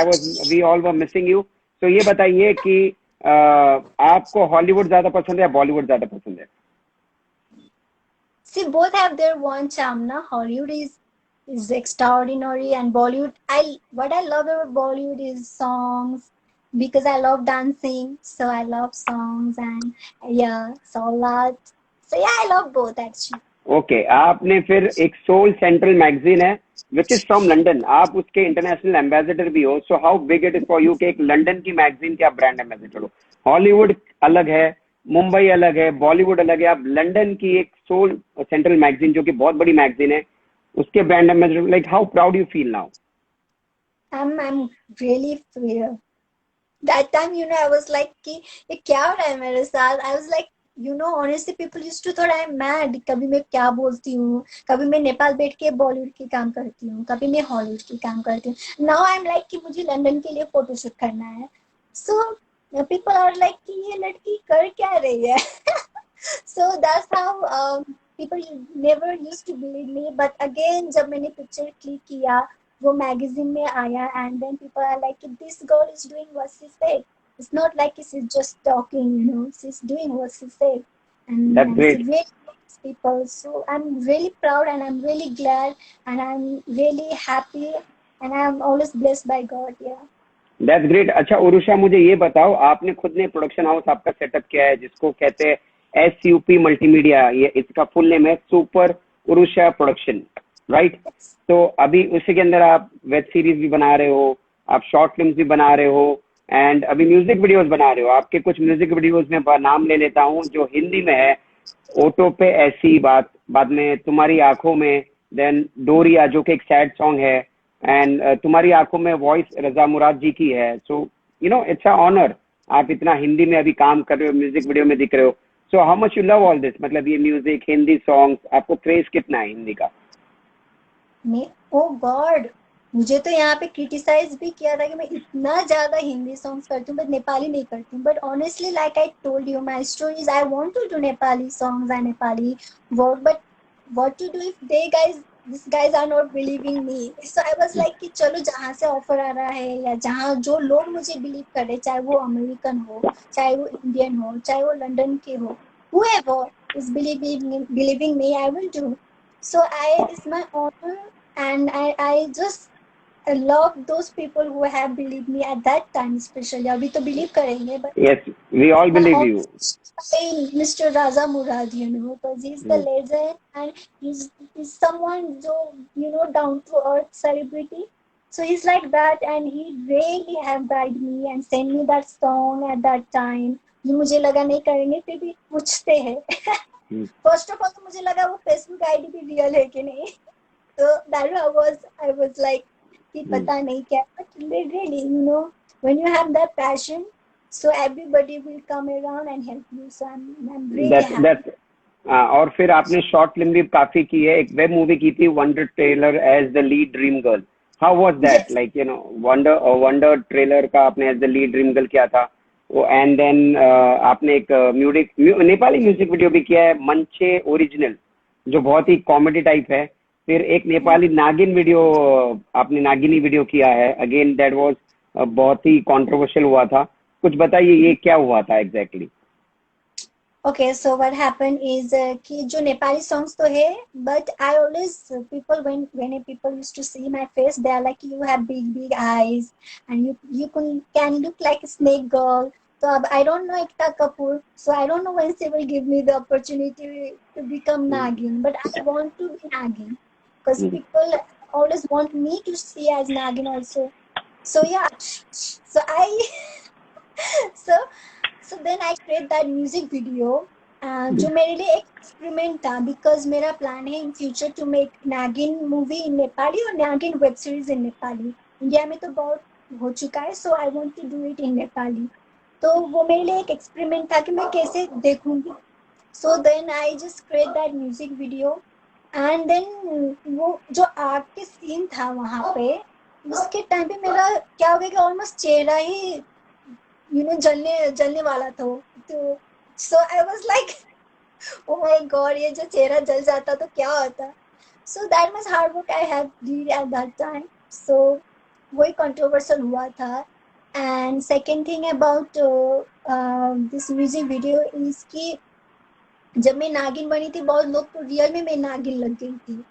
We all were missing you. So ये बताइए कि आपको हॉलीवुड ज्यादा पसंद है या बॉलीवुड ज्यादा पसंद है? See, both have their one charm, na. Hollywood is extraordinary, and Bollywood. What I love about Bollywood is songs, because I love dancing, so I love songs, and yeah, so a lot. So yeah, I love both actually. Okay. आपने फिर एक सोल सेंट्रल मैगजीन है विच इज फ्रॉम लंदन, आप उसके इंटरनेशनल एम्बेसडर भी हो. So how big it is for you कि एक लंदन की मैगजीन के आप ब्रांड एम्बेसडर हो. हॉलीवुड अलग है, मुंबई अलग है, बॉलीवुड अलग है, आप लंदन की एक सोल सेंट्रल मैगजीन जो कि बहुत बड़ी मैगजीन है उसके brand ambassador. Like how proud you feel now? I'm really fear. That time, I was like कि ये क्या हो रहा है मेरे साथ. I was like, honestly, people used to thought I'm mad. कभी मैं क्या बोलती हूँ, कभी मैं नेपाल बैठ के बॉलीवुड की काम करती हूँ, कभी मैं हॉलीवुड की काम करती हूँ. Now I'm like कि मुझे लंदन के लिए फोटोशूट करना है. So people are like कि ये लड़की कर क्या रही है. So that's how people never used to believe me. But again, जब मैंने पिक्चर क्लिक किया, वो मैगजीन में आया, and then people are like, this girl is doing what she said. It's not like she's just talking, she's doing what she said. And That's she great. really likes people. So I'm really proud, and I'm really glad, and I'm really happy, and I'm always blessed by God. Yeah. That's great. अच्छा उरुषा, मुझे ये बताओ, आपने खुद ने प्रोडक्शन हाउस आपका सेटअप किया है जिसको कहते हैं SUP मल्टीमीडिया. ये इसका फुल नेम है सुपर उरुषा प्रोडक्शन, राइट? तो अभी उसी के अंदर आप वेब सीरीज भी बना रहे हो, आप शॉर्ट फिल्म्स भी बना रहे हो, एंड अभी म्यूजिक वीडियोस बना रहे हो. आपके कुछ म्यूजिक वीडियोस में नाम ले लेता हूँ जो हिंदी में है. ओटो पे ऐसी बात, बाद में तुम्हारी आंखों में, देन डोरिया जो कि एक सैड सॉन्ग है, एंड तुम्हारी आंखों में वॉइस रजा मुराद जी की है. So it's a honour. आप इतना हिंदी में अभी काम कर रहे हो, म्यूजिक वीडियो में दिख रहे हो. So how much you love all this? मतलब ये म्यूजिक, हिंदी सॉन्ग्स, आपको क्रेज कितना है हिंदी का? ओ गॉड, मुझे तो यहाँ पे क्रिटिसाइज भी किया था कि मैं इतना ज्यादा हिंदी सॉन्ग्स करती हूँ, बट नेपाली नहीं करती हूँ. But honestly, like I told you my stories, I want to do Nepali songs and Nepali word, but what to do if these guys are not believing me. So I was like कि चलो, जहाँ से ऑफर आ रहा है, या जहाँ जो लोग मुझे बिलीव कर रहे, चाहे वो अमेरिकन हो, चाहे वो इंडियन हो, चाहे वो लंदन के हो, whoever is believing me, I will do. So it's my honor, and I just love those people who have believed me at that time, especially. अभी तो believe करेंगे, but Yes, we all believe you. Mr. Raza Murad, because he's the legend, and he's someone down to earth celebrity. So he's like that, and he really have guided me and sent me that song at that time. जो मुझे लगा नहीं करेंगे, फिर भी पूछते हैं. First of all, तो मुझे लगा वो Facebook ID भी real है कि नहीं. So that I was like कि पता नहीं क्या. But really, when you have that passion, so everybody will come around and help you. So I'm really happy. और फिर आपने शॉर्ट फिल्म भी काफी की है, एक वेब मूवी की थी wonder trailer as the lead dream girl. How was that, Yes. Like wonder wonder trailer का आपने as the lead dream girl किया था वो, एंड देन आपने एक म्यूजिक नेपाली म्यूजिक वीडियो भी किया है मंचे ओरिजिनल, जो बहुत ही कॉमेडी टाइप है. फिर एक नेपाली नागिन वीडियो, आपने नागिनी वीडियो किया है, अगेन दैट वाज बहुत ही कंट्रोवर्शियल हुआ था. कुछ बताइए ये क्या हुआ था exactly? Okay, so what happened is कि जो नेपाली songs तो है, but I always people when people used to see my face, they are like you have big eyes and you can look like a snake girl. So I don't know Ekta Kapoor, so I don't know when she will give me the opportunity to become Nagin, but I want to be Nagin because people always want me to see as Nagin also. So yeah, so I so so then I create that music video, जो मेरे लिए एक एक्सपेरिमेंट था, बिकॉज मेरा प्लान है in future to make Nagin movie in Nepali और Nagin web series in Nepali. India में तो बहुत हो चुका है, so I want to do it in Nepali. तो वो मेरे लिए एक एक्सपेरिमेंट था कि मैं कैसे देखूंगी. So then I just create that music video, and then वो जो आग के सीन था वहां पे, उसके टाइम पे मेरा क्या हो गया कि ऑलमोस्ट चेहरा ही जलने वाला था. तो so I was like oh my god, ये जो चेहरा जल जाता तो क्या होता. So that was hard work I have did at that time. So वही कंट्रोवर्शियल हुआ था. And second thing about this music video is कि जब मैं नागिन बनी थी, बहुत लोग को रियल में मैं नागिन लग गई थी.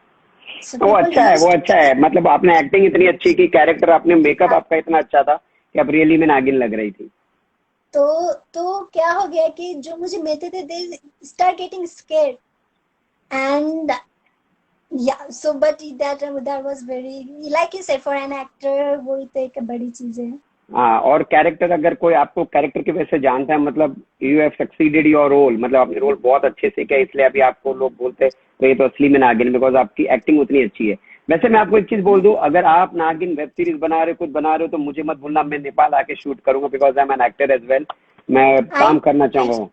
So वो people अच्छा है, used वो अच्छा है. मतलब आपने एक्टिंग इतनी अच्छी की, कैरेक्टर आपने, मेकअप आपका इतना अच्छा था कि आप रियली में नागिन लग रही थी. तो क्या हो गया कि जो मुझे मिलते थे they start getting scared. And yeah, so but that was very, like you said, for an actor वो तो एक बड़ी चीज है. हाँ, और कैरेक्टर, अगर कोई आपको कैरेक्टर की वजह से जानता है, मतलब you have succeeded your role, मतलब आपने रोल बहुत अच्छे से किया, इसलिए अभी आपको लोग बोलते हैं तो ये तो असली में नागिन, बिकॉज आपकी एक्टिंग उतनी अच्छी है. वैसे मैं आपको एक चीज बोल दूं, अगर आप नागिन वेब सीरीज बना रहे हो, कुछ बना रहे हो, तो मुझे मत भूलना, मैं नेपाल आके शूट करूंगा, because I am an actor as well. मैं काम करना चाहूंगा.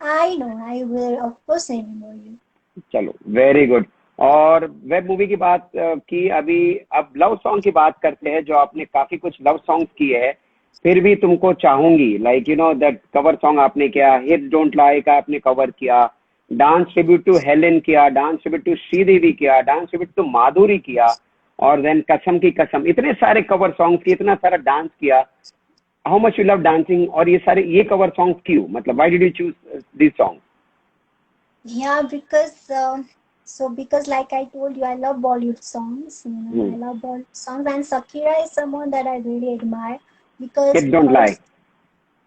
I know, I will of course remember you. चलो, वेरी गुड. और वेब मूवी की बात की, अभी अब लव सॉन्ग की बात करते हैं, जो आपने काफी कुछ लव सॉन्ग्स किए हैं. फिर भी तुमको चाहूंगी, लाइक दैट कवर सॉन्ग आपने किया, हिप्स डोंट लाई का आपने कवर किया, डांस ट्रिब्यूट टू हेलेन किया, डांस ट्रिब्यूट टू श्रीदेवी किया, डांस ट्रिब्यूट टू माधुरी किया, और देन कसम की कसम, इतने सारे कवर सॉन्ग्स किए, इतना सारा डांस किया. How much you love dancing, और ये कवर सॉन्ग्स क्यों, मतलब why did you choose this song? Yeah, because like I told you, I love Bollywood songs. I love Bollywood songs, and Shakira is someone that I really admire because Hips don't lie.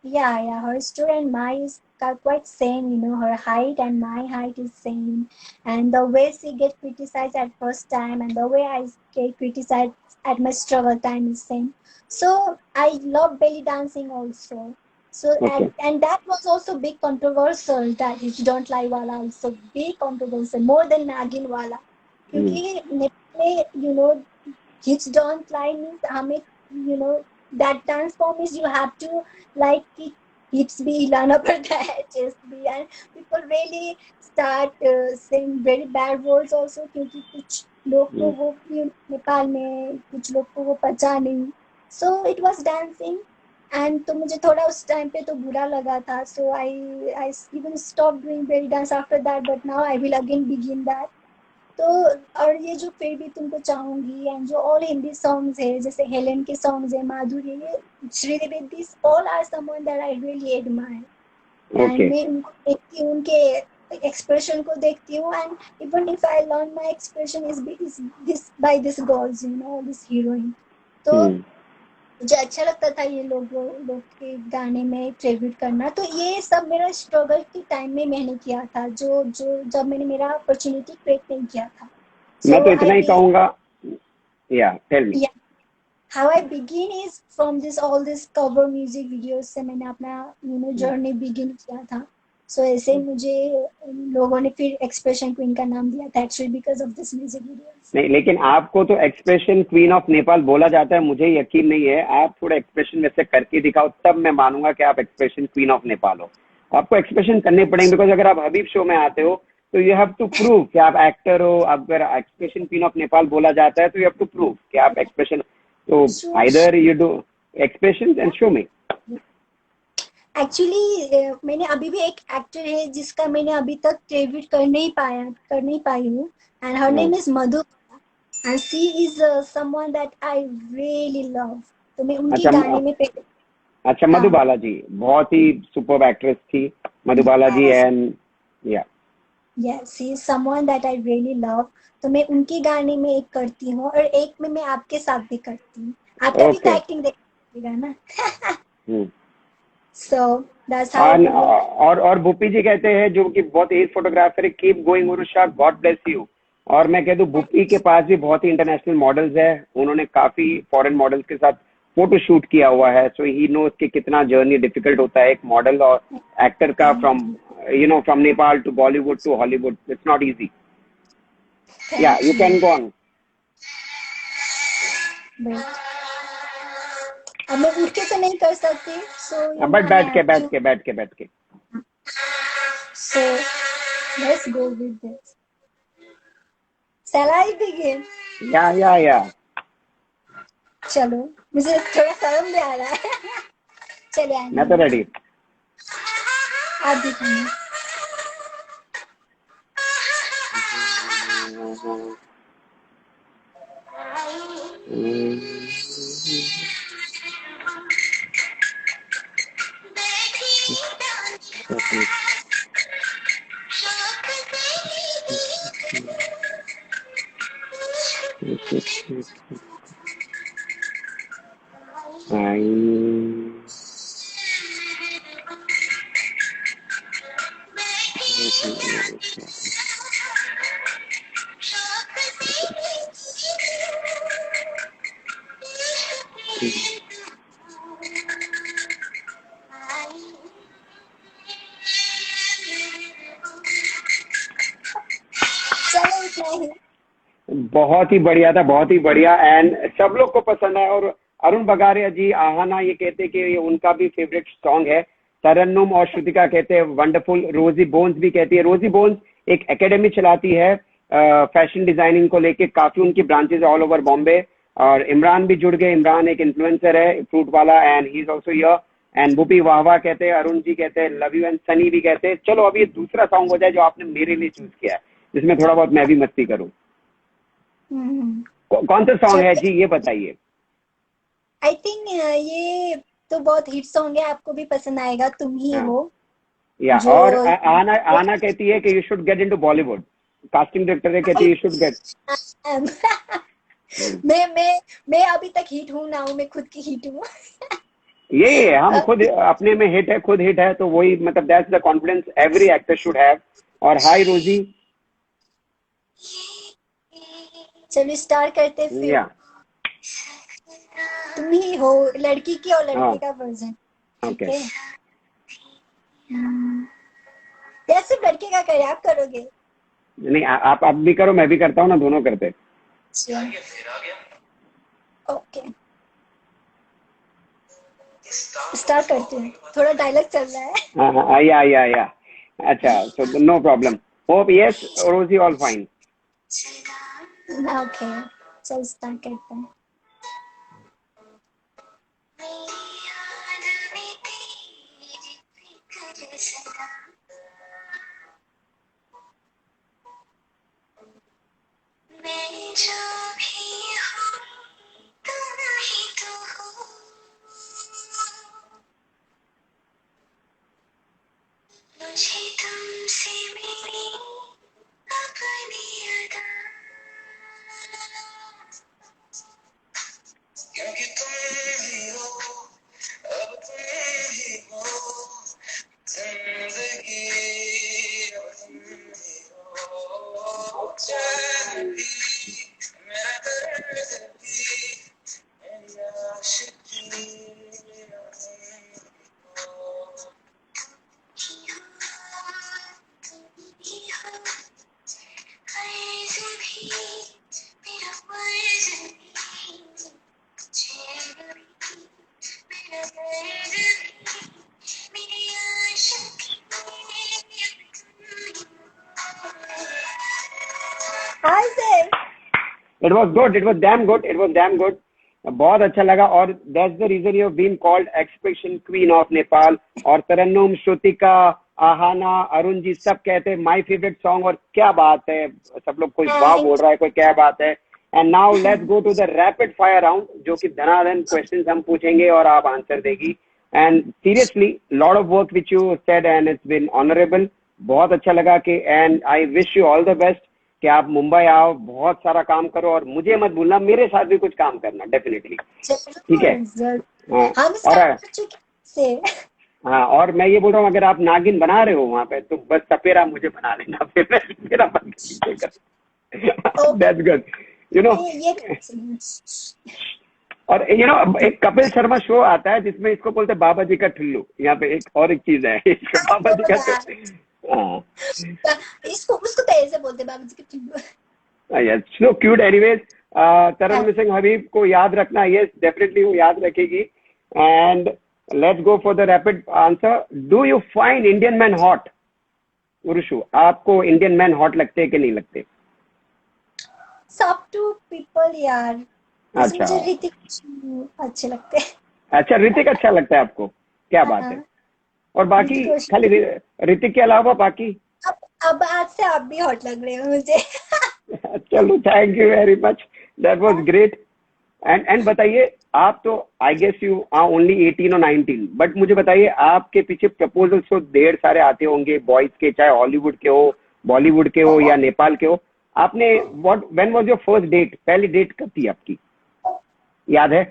Yeah, her story and mine is quite same. Her height and my height is same, and the way she get criticized at first time and the way I get criticized at my struggle time is same. So I love belly dancing also. So Okay. and that was also big controversial. That Hips Don't Lie wala also big controversial, more than Nagin wala. क्योंकि नेपाल में Hips Don't Lie means हमें that dance form is you have to like कि hips भी हिलाना पड़ता है, chest भी, and people really start saying very bad words also, क्योंकि कुछ लोग को वो नेपाल में कुछ लोग को वो पचा नहीं. So it was dancing. And तो मुझे थोड़ा उस टाइम पे तो बुरा लगा था. So I even stop doing belly dance after that, but now I will again begin that. तो और ये जो फिर भी तुमको चाहूंगी एंड जो ऑल हिंदी सॉन्ग्स है, जैसे हेलेन के सॉन्ग्स है, Madhuri, Sridevi, this all are someone that I really admire. And मैं उनको देखती हूँ, उनके एक्सप्रेशन को देखती हूँ, and even if I learn my expression is this by this girls, this heroine. तो मुझे अच्छा लगता था ये लोग के गाने में ट्रिब्यूट करना. तो ये सब मेरा स्ट्रगल के टाइम में मैंने किया था, जो जब मैंने मेरा अपॉर्चुनिटी क्रिएट नहीं किया था. मैं तो इतना ही कहूंगा. Tell me. How I begin is from all this cover music videos से मैंने अपना जर्नी बिगिन किया था. सो ऐसे मुझे लोगों ने फिर एक्सप्रेशन क्वीन का नाम दिया था, actually because of this music videos. नहीं, लेकिन आपको तो एक्सप्रेशन क्वीन ऑफ नेपाल बोला जाता है, मुझे यकीन नहीं है. आप थोड़ा एक्सप्रेशन वैसे करके दिखाओ, तब मैं मानूंगा कि आप एक्सप्रेशन क्वीन ऑफ नेपाल हो. आपको एक्सप्रेशन करने पड़ेंगे, बिकॉज अगर आप हबीब शो में आते हो तो यू हैव टू प्रूव कि आप एक्टर हो. अगर एक्सप्रेशन क्वीन ऑफ नेपाल बोला जाता है तो यू हैव टू प्रूव कि आप एक्सप्रेशन. तो either you do expression and show me. Actually मैंने अभी भी एक एक्टर है जिसका मैंने अभी तक डेब्यूट कर नहीं पाई हूँ, and her name is Madhu, and she is someone that I really love. तो मैं उनके गाने में अच्छा, मधु बालाजी बहुत ही सुपर्ब एक्ट्रेस थी, मधु बालाजी. एंड या yes, she is someone that I really love. तो मैं उनके गाने में एक करती हूँ और एक में मैं आपके साथ भी करती हूँ. आपका भी तो एक्टिंग देखिएगा ना. So that's how. और भूपी जी कहते हैं, जो कि बहुत एज फोटोग्राफर है, keep going Urusha, God bless you. और मैं कह दूं भूपी के पास भी बहुत ही इंटरनेशनल मॉडल्स है. उन्होंने काफी फॉरेन मॉडल्स के साथ फोटो शूट किया हुआ है. सो ही नोज कि कितना जर्नी डिफिकल्ट होता है एक मॉडल और एक्टर का, from Nepal to Bollywood to Hollywood. It's not easy. Yeah you can go on. अब मैं उठ के तो नहीं कर सकती, सो बट बैठ के. So let's go with this. Shall I begin? या चलो, मुझे थोड़ा शर्म भी आ रहा है. चलिए, मैं तो रेडी. आप दिखाइए. चलो, इतना ही. बहुत ही बढ़िया था, बहुत ही बढ़िया. एंड सब लोग को पसंद है. और अरुण बगारिया जी, आहाना ये कहते हैं कि ये उनका भी फेवरेट सॉन्ग है. तरन्नुम और श्रुतिका कहते हैं वंडरफुल. रोजी बोन्स भी कहती है. रोजी बोन्स एक एकेडमी चलाती है फैशन डिजाइनिंग को लेके. काफी उनकी ब्रांचेस ऑल ओवर बॉम्बे. और इमरान भी जुड़ गए. इमरान एक इन्फ्लुएंसर है, फ्रूट वाला, and he is also here. And Bhupi वाह कहते हैं. अरुण जी कहते हैं लव यू. एंड सनी भी कहते हैं. चलो अभी ये दूसरा सॉन्ग हो जाए जो आपने मेरे लिए चूज किया है, जिसमें थोड़ा बहुत मैं भी मस्ती करूँ. कौन सा सॉन्ग है जी, ये बताइए. आई थिंक ये तो बहुत हिट सॉन्ग है, आपको भी पसंद आएगा. तुम ही हो. या और आना कहती है कि you should get into Bollywood. Casting director है, कहती है यू शुड गेट. मैं अभी तक हिट हूँ ना हूँ, मैं खुद की हिट हूँ. ये हम खुद अपने में हिट है, खुद हिट है. तो वही मतलब that's the confidence every actor should have. और हाय रोजी. चलो स्टार्ट करते फिर. या तुम ही हो, लड़की की और लड़के का वर्जन. ओके. या सिर्फ लड़के का करे, आप करोगे? नहीं, आप भी करो, मैं भी करता हूँ ना, दोनों करते. ओके, स्टार्ट करते हैं. थोड़ा डायलॉग चल रहा है. हाँ, या. अच्छा, so no problem. Hope yes rosy all fine. Okay, चल स्टार्ट करते हैं. मैं जो भी हूँ, तुम ही तो हो. मुझे तुमसे मिली अपनी अदा, क्योंकि तुम ही हो, अब तुम ही हो जिंदगी, अब तुम ही हो. चैन भी, मेरा दर्द भी, मेरी आशिकी, अब तुम हो. It was good. It was damn good. It was damn good. बहुत अच्छा लगा और that's the reason you have been called expression queen of Nepal. और तरन्नुम, श्रुतिका, आहाना, अरुण जी सब कहते हैं my favorite song और क्या बात है, सब लोग कोई वाह बोल रहा है, कोई क्या बात है. And now let's go to the rapid fire round, जो कि धनाधन questions हम पूछेंगे और आप आंसर देगी. And seriously, lot of work which you said and it's been honorable. बहुत अच्छा लगा कि and I wish you all the best कि आप मुंबई आओ, बहुत सारा काम करो और मुझे मत भूलना, मेरे साथ भी कुछ काम करना डेफिनेटली. ठीक है. हाँ, हम और start कर चुके से हाँ, और मैं ये बोल रहा हूँ अगर आप नागिन बना रहे हो वहां पे तो बस सपेरा मुझे बना लेना, फिर मैं मेरा बन कर. That's good. You know, ये और you know एक कपिल शर्मा शो आता है जिसमें इसको बोलते हैं बाबा जी का ठुल्लू. यहाँ पे एक और एक चीज है, इसको बाबा जी का. हाँ, इसको उसको तो ऐसे बोलते हैं, बाबा जी के ठुल्लू. yes, so cute. Anyways, तरन्नुम सिंह हबीब को याद रखना. Yes, definitely वो याद रखेगी. And let's go for the rapid answer. Do you find Indian men hot? उरुशु, आपको इंडियन मैन हॉट लगते हैं कि नहीं लगते? सब टू पीपल यार. अच्छा. मुझे ऋतिक अच्छे लगते हैं. अच्छा, ऋतिक अच्छा लगता है आपको, क्या बात है. और बाकी खाली ऋतिक के अलावा बाकी? अब आज से आप भी हॉट लग रहे हो मुझे. चलो, thank you very much, that was great. And बताइए, आप तो I guess you are only 18 और 19, बट मुझे बताइए आपके पीछे प्रपोजल्स तो ढेर सारे आते होंगे बॉयज के, चाहे हॉलीवुड के हो, बॉलीवुड के हो या नेपाल के हो. आपने when was your first date, पहली डेट कब थी आपकी, याद है?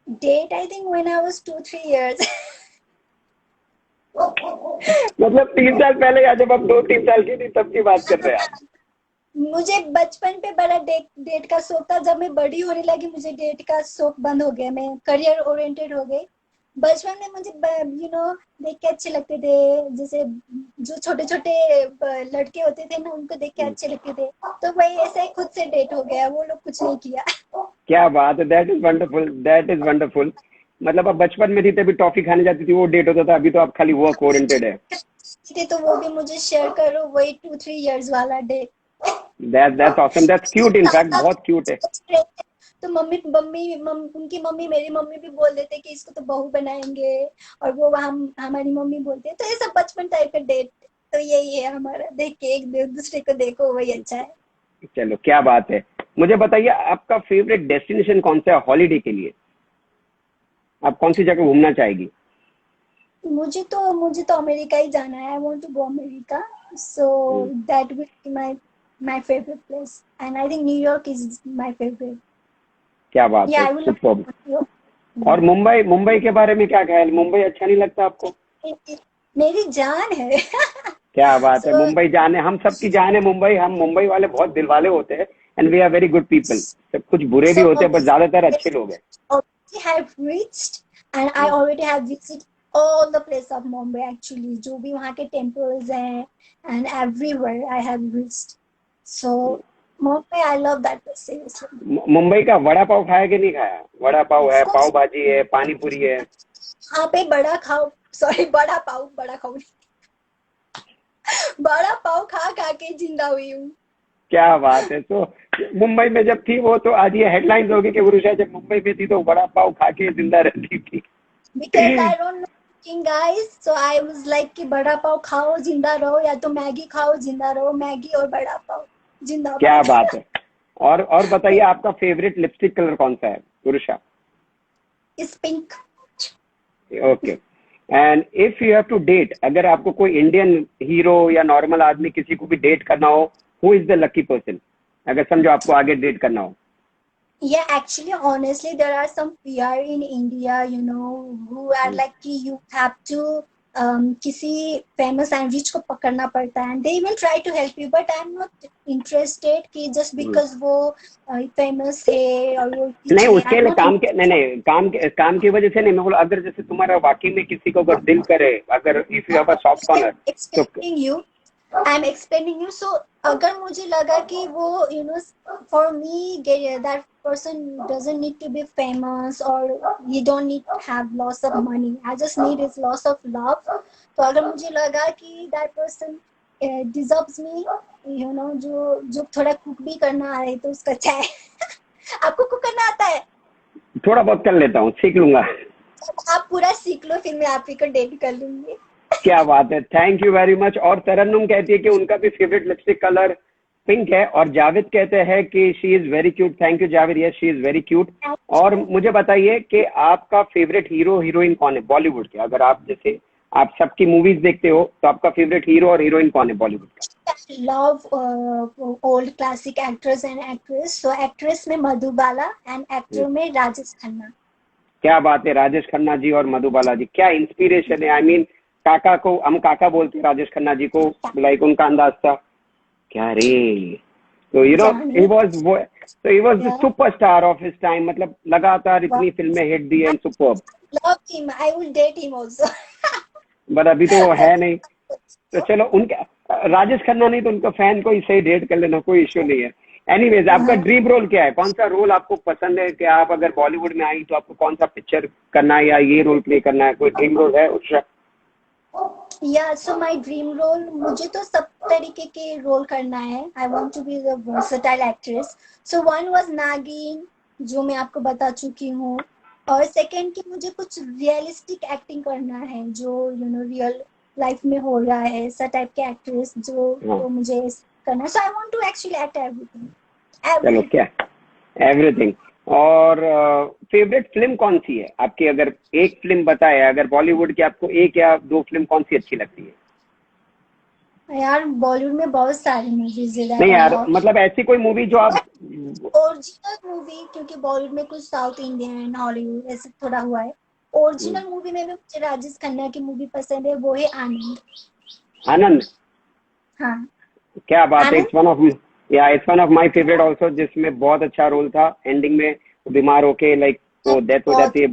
Date I think when I was 2-3 years. मतलब 3 साल पहले या जब आप 2-3 साल की थी तब की बात कर रहे हैं आप? मुझे बचपन पे बड़ा डेट का शौक था. जब मैं बड़ी होने लगी मुझे डेट का शौक बंद हो गया. मैं करियर ओरिएंटेड हो गई. बचपन में मुझे देख के अच्छे लगते थे, जैसे जो छोटे छोटे लड़के होते थे ना उनको देख के अच्छे लगते थे, तो वही ऐसे ही खुद से डेट हो गया. वो लोग कुछ नहीं किया. क्या बात है, that is wonderful, that is wonderful. मतलब आप बचपन में थी तभी टॉफी खाने जाती थी, वो डेट होता था. अभी तो आप खाली वर्क ओरिएंटेड है. तो वो भी मुझे शेयर करो, वही 2-3 इयर्स वाला date. That's awesome. That's cute. In fact, बहुत cute है. तो उनकी मम्मी मेरी मम्मी भी बोल देते कि इसको तो बहू बनाएंगे, और वो हमारी मम्मी बोलते हैं. तो ये सब बचपन टाइप का डेट तो यही है हमारा. देख के एक दूसरे को देखो, वही अच्छा है. चलो, क्या बात है. मुझे बताइए आपका फेवरेट डेस्टिनेशन कौन सा है हॉलीडे के लिए? आप कौन सी जगह घूमना चाहेगी? मुझे तो अमेरिका ही जाना है. I want to go America, so that will be my favorite place, and I think New York is my favorite. क्या बात है, सुपर्ब. और मुंबई के बारे में क्या ख्याल? मुंबई अच्छा नहीं लगता आपको? मेरी जान है. क्या बात है, मुंबई जान है, हम सबकी जान है मुंबई. हम मुंबई वाले बहुत दिल वाले होते हैं, and we are very good people. सब कुछ बुरे भी होते हैं पर ज्यादातर अच्छे लोग हैं. I have reached and I already have visited all the places of Mumbai actually. जो भी वहाँ के temples हैं and everywhere I have reached. So Mumbai, I love that place seriously. Mumbai का वड़ा पाव खाया कि नहीं खाया? वड़ा पाव है, पाव भाजी है, पानी पूरी है. हाँ पे बड़ा खाओ, सॉरी बड़ा पाव बड़ा पाव खा के जिंदा हुई हूँ. क्या बात है. तो मुंबई में जब थी वो, तो आज ये हेडलाइंस होगी कि उरुषा जब मुंबई में थी तो वड़ा पाव खा के जिंदा रहती थी. Because I don't know cooking guys, so I was like कि बड़ा पाव खाओ जिंदा रहो, या तो मैगी खाओ जिंदा रहो. मैगी और बड़ा पाव जिंदा. क्या बात है. और बताइए आपका फेवरेट लिपस्टिक कलर कौन सा है Urusha? Is pink. Okay. And if you have to date, अगर आपको कोई इंडियन हीरो या नॉर्मल आदमी किसी को भी डेट करना हो, who is the lucky person? अगर समझो आपको आगे डेट करना हो. Yeah, actually, honestly, there are some PR in India, you know, who are like कि you have to किसी famous and rich को पकड़ना पड़ता है, and they will try to help you, but I'm not interested कि just because वो famous है और वो नहीं, उसके लिए काम की वजह से नहीं. मैं बोला अगर जैसे तुम्हारा वाकई में किसी को अगर दिल करे, अगर if you have a soft corner. I'm explaining you. So अगर मुझे लगा कि वो you know for me that person doesn't need to be famous or you don't need to have lots of money. I just need his lots of love. तो अगर मुझे लगा कि that person deserves me, you know, जो थोड़ा कुक भी करना आ रही तो उसका अच्छा है। आपको कुक करना आता है? थोड़ा बहुत कर लेता हूँ, सीख लूंगा। आप पूरा सीख लो, फिर मैं आप ही को डेट कर लूंगी। क्या बात है, थैंक यू वेरी मच। और तरन्नुम कहती है कि उनका भी फेवरेट लिपस्टिक कलर पिंक है, और जावेद कहते हैं कि she is very cute. Thank you Javed, yes she is very cute. और मुझे बताइए कि आपका फेवरेट हीरो हीरोइन कौन है बॉलीवुड के? अगर आप जैसे आप सबकी मूवीज देखते हो तो आपका फेवरेट हीरो और हीरोइन कौन है बॉलीवुड का? Love old classic actors and actress, so actress में मधुबाला एंड हम्म, एक्टर में राजेश खन्ना। क्या बात है, राजेश खन्ना जी और मधुबाला जी, क्या इंस्पिरेशन है। आई मीन काका को हम काका बोलते हैं राजेश खन्ना जी को, लाइक उनका अंदाज था क्या रे। तो यू नो ही जाने वाज वो, तो he was the yeah superstar of his time, मतलब लगातार इतनी फिल्में हिट दी and superb. Love him, I will date him also. बट अभी तो वो है नहीं। तो चलो उनके राजेश खन्ना नहीं तो उनका फैन को ही सही डेट कर लेना, कोई इश्यू नहीं है। एनीवेज, आपका ड्रीम रोल क्या है? कौन सा रोल आपको पसंद है कि आप अगर बॉलीवुड में आई तो आपको कौन सा पिक्चर करना है या ये रोल प्ले करना है? कोई ड्रीम रोल है उषा? या सो माय ड्रीम रोल, मुझे तो सब तरीके के रोल करना है। I want to be the versatile actress. So one was Naagin, जो मैं आपको बता चुकी हूँ। और सेकंड कि मुझे कुछ रियलिस्टिक एक्टिंग करना है, जो यू नो रियल लाइफ में हो रहा है, ऐसा टाइप के एक्ट्रेस जो हाँ, तो मुझे करना है। So I want to actually act everything, चलो एवरीथिंग। क्या, एवरीथिंग। और फेवरेट फिल्म कौन सी है आपकी? अगर एक फिल्म बताए, अगर बॉलीवुड की आपको एक या दो फिल्म कौन सी अच्छी लगती है? यार बॉलीवुड में बहुत सारी मूवीज है दैट नहीं आई यार, लव। मतलब ऐसी कोई मूवी जो आप। ओरिजिनल मूवी, क्योंकि बॉलीवुड में कुछ साउथ इंडियन हॉलीवुड ऐसे थोड़ा हुआ है। ओरिजिनल मूवी में भी मुझे राजेश खन्ना की मूवी पसंद है, वो है आनंद। आनंद, हाँ, क्या बात है, आनंद। इट्स वन ऑफ, या it's one of my favourite also, जिसमें बहुत अच्छा रोल था। एंडिंग में बीमार होके लाइक वो डेथ हो बहुत। जाती है,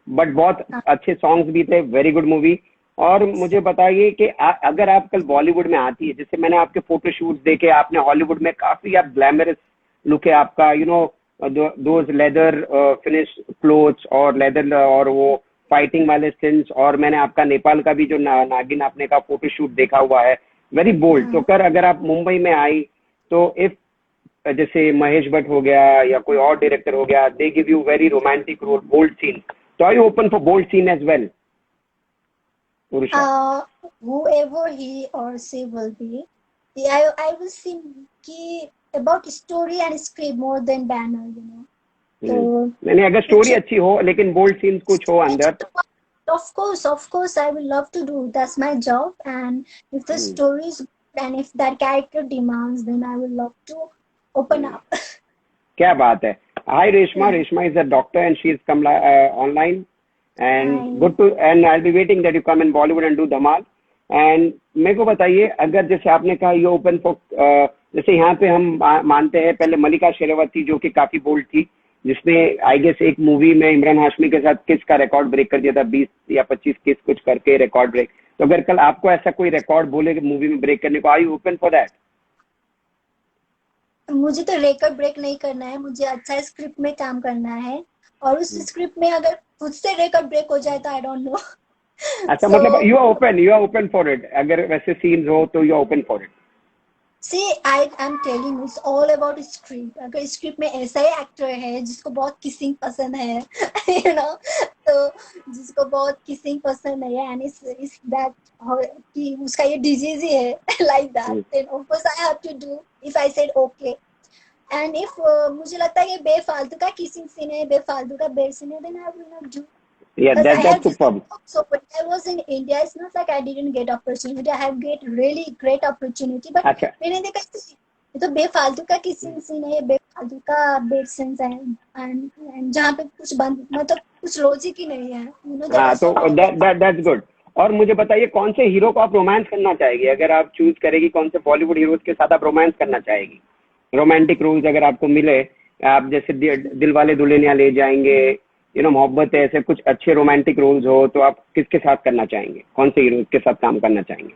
बट बहुत हाँ, अच्छे सॉन्ग्स भी थे, वेरी गुड मूवी। और मुझे बताइए कि अगर आप कल बॉलीवुड में आती है, जैसे मैंने आपके फोटोशूट देखे, आपने हॉलीवुड में काफी आप ग्लैमरस लुक है आपका, you know those leather finish clothes और लेदर और वो फाइटिंग वाले सीन्स, और मैंने आपका नेपाल का भी जो नागिन आपने का फोटोशूट देखा हुआ है, वेरी बोल्ड। तो हाँ। कर अगर आप मुंबई में आई तो इफ जैसे महेश भट्ट हो गया या कोई और डायरेक्टर हो गया, they give you very romantic role, bold scene, तो are you open for bold scene as well पुरुषा? Uh, whoever he or she will be, I will see कि about story and script more than banner, you know. तो नहीं नहीं, अगर स्टोरी picture, अच्छी हो लेकिन बोल्ड सीन्स कुछ हो अंदर। of course, I will love to do. That's my job, and if the hmm, story is good and if that character demands, then I will love to open hmm, up. क्या बात है। Hi Reshma, Yeah, Reshma is a doctor and she is come online, and I good to, and I be waiting that you come in Bollywood and do धमाल। एंड मेरे को बताइए, अगर जैसे आपने कहा यू ओपन फॉर, जैसे यहाँ पे हम मानते हैं, पहले मलिका शेरावती जो कि काफी बोल्ड थी, जिसने आई गेस एक मूवी में इमरान हाशमी के साथ किस का रिकॉर्ड ब्रेक कर दिया था, 20 या 25 किस कुछ करके रिकॉर्ड ब्रेक। तो अगर कल आपको ऐसा कोई रिकॉर्ड बोले मूवी में ब्रेक करने को, आई यू ओपन फॉर दैट? मुझे तो रिकॉर्ड ब्रेक नहीं करना है, मुझे अच्छा स्क्रिप्ट में काम करना है। और उस स्क्रिप्ट में अगर खुद से रिकॉर्ड ब्रेक हो जाए तो आई डोंट नो। अच्छा, सो मतलब you are open for it, अगर वैसे सीन्स हो तो you are open for it? See I am telling it's all about script. अगर स्क्रिप्ट में ऐसा ही एक्टर है जिसको बहुत किसिंग पसंद है, यू नो, तो जिसको बहुत किसिंग पसंद है एंड इस दैट कि उसका ये डिजीज ही है like that, then of course I have to do if I said okay. And if मुझे लगता है ये बेफालतू का किसिंग सीन है, बेफालतू का बेड सीन है, then I will not do. Yeah Because I have that's decided superb. also when I was in India, it's not like I didn't get opportunity. I have get really great opportunity, but अच्छा, मैंने देखा ये तो बेफालतू का किसिंग सीन है, ये बेफालतू का बेड सीन्स है, एंड जहाँ पे कुछ बंद मतलब कुछ लॉजिक ही नहीं है, यू नो, देयर हाँ, आर तो सो मेनी। That's good. और मुझे बताइए, कौन से हीरो को आप रोमांस करना चाहेगी? अगर आप चूज करेगी कौन से बॉलीवुड हीरोज के साथ आप रोमांस करना चाहेगी? रोमांटिक रोल्स अगर आपको मिले, आप जैसे दिल वाले दुल्हनिया ले जाएंगे, यू नो मोहब्बत है, ऐसे कुछ अच्छे रोमांटिक रोल्स हो, तो आप किसके साथ करना चाहेंगे? कौन से हीरोज के साथ काम करना चाहेंगे?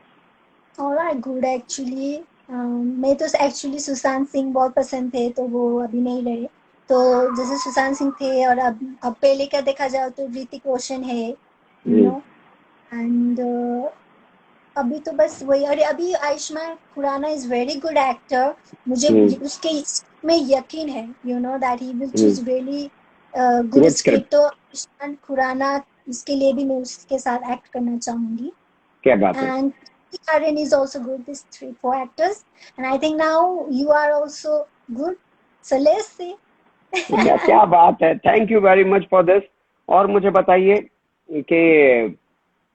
Alright, good actually. मैं तो एक्चुअली सुशांत सिंह बहुत पसंद थे, तो वो अभी नहीं रहे। तो जैसे सुशांत सिंह थे, और अब पहले का देखा जाए तो ऋतिक रोशन है, यू हम्म, नो, एंड अभी तो बस वही, और अभी Ayushmann Khurana is very good actor, मुझे हम्म, उसके में यकीन है, you know that he will hmm, choose really good good script. Script. तो आयुष्मान खुराना, इसके लिए भी मैं उसके साथ एक्ट करना चाहूंगी। क्या बात है। And Karen is also good. These three, four actors, and I think now you are also good. So let's see. क्या बात है, thank you very much for this. और मुझे बताइए कि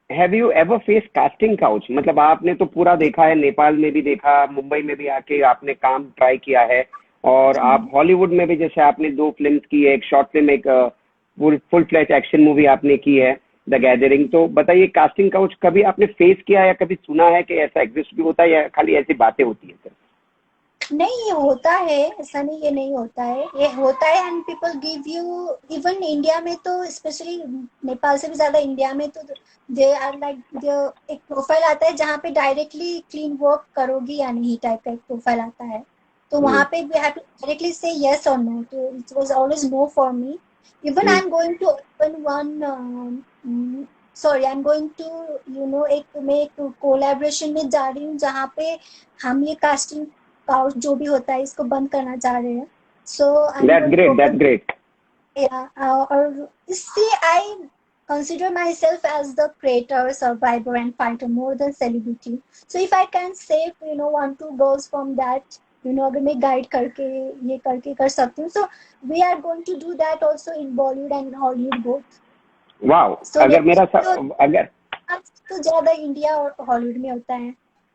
have you ever face casting couch, मतलब आपने तो पूरा देखा है, नेपाल में भी देखा, मुंबई में भी आके आपने काम ट्राई किया है, और आप हॉलीवुड में भी, जैसे आपने 2 फिल्म्स की है, एक शॉर्ट फिल्म, एक फुल फ्लैश एक्शन मूवी आपने की है, द गैदरिंग। तो बताइए, कास्टिंग काउच कभी आपने फेस किया है या कभी सुना है कि ऐसा एग्जिस्ट भी होता है, या खाली ऐसी बातें होती है सर? नहीं, ये होता है, ऐसा नहीं ये नहीं होता है, ये होता है। And people give you, even India में तो, स्पेशली नेपाल से भी ज्यादा इंडिया में तो, दे आर लाइक, एक प्रोफाइल आता है जहाँ पे डायरेक्टली क्लीन वर्क करोगी या नहीं टाइप का एक प्रोफाइल आता है। तो वहाँ पे वी हैव टू डायरेक्टली से यस और नो, तो it was always no for me. Even I am going to open one, sorry, I am going to, you know, मैं एक कोलैबोरेशन में जा रही हूँ जहाँ पे हम ये कास्टिंग काउच जो भी होता है इसको बंद करना चाह रहे हैं। So I am that's going to great, that's open, great. और इससे आई consider myself as the creator, survivor and fighter more than celebrity. So if I can save, you know, 1 2 girls from that, you know, अगर मैं गाइड करके ये करके कर सकती हूँ, so we are going to do that also in Bollywood and Hollywood both. वाह। So अगर मेरा तो अगर, तो ज्यादा इंडिया और हॉलीवुड में होता है,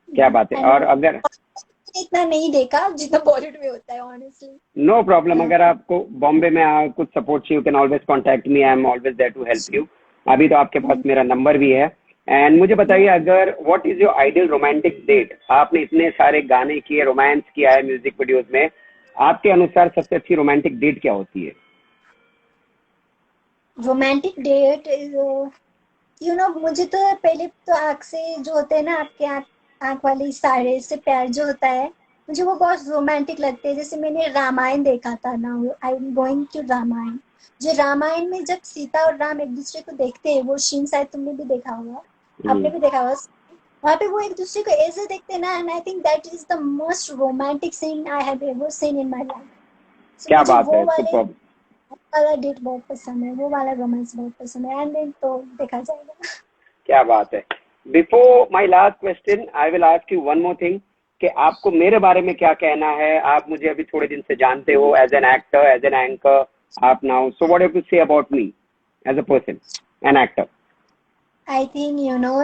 क्या बात है। और एंड अगर, इतना नहीं देखा जितना बॉलीवुड में होता है ऑनेस्टली। नो प्रॉब्लम, अगर आपको बॉम्बे में कुछ सपोर्ट चाहिए, you can always contact me, I am always there to help you. अभी तो आपके पास मेरा नंबर भी है। एंड मुझे बताइए, अगर what is your ideal romantic date? आपने इतने सारे गाने किए, रोमांस किया है म्यूजिक वीडियोस में, आपके अनुसार सबसे अच्छी रोमांटिक डेट क्या होती है? रोमांटिक डेट, यू नो, मुझे तो पहले तो आँख से जो होते हैं ना, आपके आँख, आँख वाले इशारे से प्यार जो होता है, मुझे वो बहुत रोमांटिक लगते हैं। जैसे मैंने रामायण देखा था ना, I am going to Ramayan. जो रामायण में जब सीता और राम एक दूसरे को देखते हैं, वो सीन शायद तुमने भी देखा होगा, आपने हम्म, भी देखा होगा। वहाँ पे वो एक दूसरे को ऐसे देखते हैं ना, and I think that is the most romantic scene I have ever seen in my life. So क्या मुझे बात वो है, वाले सुपर। वाला डेट बहुत पसंद है, वो वाला रोमांस बहुत पसंद है, एंड देन तो देखा जाएगा। क्या बात है। Before my last question, I will ask you one more thing, कि आपको मेरे बारे में क्या कहना है? आप मुझे अभी थोड़े दिन से जानते हो, as an actor, as an anchor, आप now, so what have to say about me as a person, an actor? I think, you know,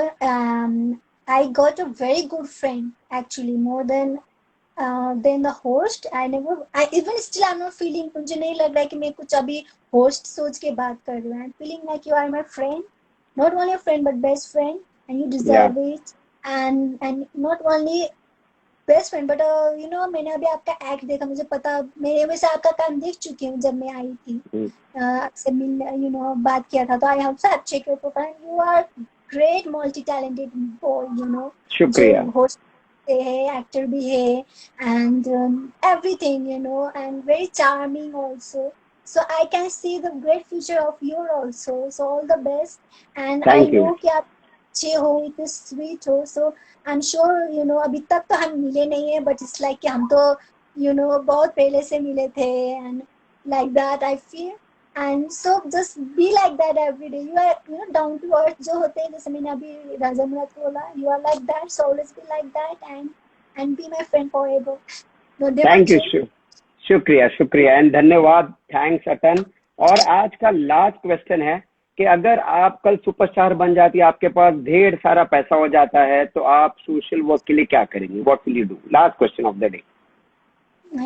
I got a very good friend actually, more than the host. I never, I even still I'm not feeling, मुझे नहीं लग रहा है कि मैं कुछ अभी host सोच के बात कर रही हूँ। I'm feeling like you are my friend, not only a friend but best friend, and you या, deserve it. And not only best friend but, you know, मैंने अभी आपका एक्ट देखा, मुझे पता, मैं वैसे आपका काम देख चुकी हूँ जब मैं आई थी, आपसे मिलने, यू नो, बात किया था, तो I also have check your profile, you are great multi talented boy, you know, जो शुक्रिया। होस्ट है, एक्टर भी है, and everything, you know, and very charming also. So I can see the great future of you also. So all the best. And I thank you. know कि आप अच्छे हो, इतने स्वीट हो, so I am sure, you know, अभी तक तो हम मिले नहीं है, बट इट्स लाइक कि हम तो, यू नो, बहुत पहले से मिले थे, and like that I feel. And so just be like that every day, you are, you know, down to earth जो होते हैं, जैसे मैंने अभी राजा मुराद को बोला, you are like that, so always be like that, and be my friend forever, no never thank you, change. शुक्रिया, शुक्रिया एंड धन्यवाद, थैंक्स अटन। और आज का लास्ट क्वेश्चन है कि अगर आप कल सुपरस्टार बन जाती, आपके पास ढेर सारा पैसा हो जाता है, तो आप सोशल वर्क के लिए क्या करेंगे? What will you do? Last question of the day.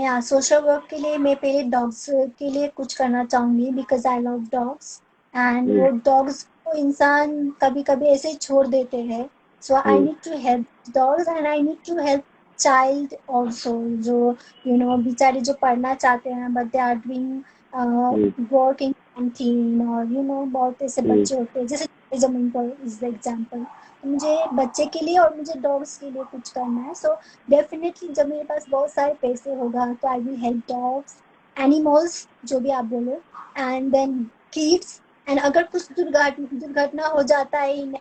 या सोशल वर्क के लिए मैं पहले डॉग्स के लिए कुछ करना चाहूंगी, because I love dogs, and वो डॉग्स को इंसान कभी कभी ऐसे ही छोड़ देते हैं। So I need to help dogs, and I need to help child also, जो, यू नो, बेचारे जो पढ़ना चाहते हैं but they are doing work in canteen, और यू नो, बहुत ऐसे बच्चे होते हैं, जैसे जमीन पर इज द एग्जाम्पल। तो मुझे बच्चे के लिए और मुझे डॉग्स के लिए कुछ करना है। सो डेफिनेटली जब मेरे पास बहुत सारे पैसे होगा, तो I will help dogs, animals, जो भी आप बोलो, एंड देन किड्स। एंड अगर कुछ दुर्घटना हो जाता है इन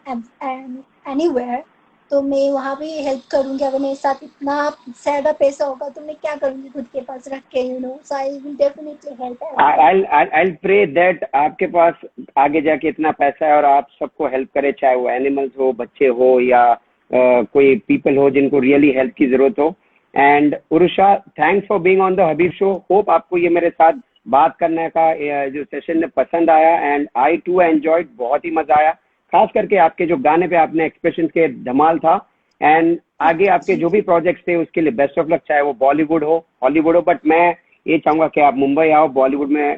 एनीवेयर, तो मैं वहाँ भी हेल्प करूंगी। अगर मेरे साथ इतना ज्यादा पैसा होगा तो मैं क्या करूंगी खुद के पास रख के, so I will definitely help everyone. I'll pray that आपके पास आगे जाके इतना पैसा है और आप सबको हेल्प करे, चाहे वो एनिमल्स हो, बच्चे हो, या कोई पीपल हो जिनको रियली हेल्प की जरूरत हो। And Urusha, thanks for being on the Habib show. Hope आपको ये मेरे साथ बात करने का जो सेशन पसंद आया, एंड आई टू एंजॉयड, बहुत ही मजा आया। खास करके आपके जो गाने पे आपने एक्सप्रेशन के धमाल था। एंड आगे आपके जो भी प्रोजेक्ट्स थे उसके लिए बेस्ट ऑफ लक, चाहे वो बॉलीवुड हो, हॉलीवुड हो। बट मैं ये चाहूंगा कि आप मुंबई आओ, बॉलीवुड में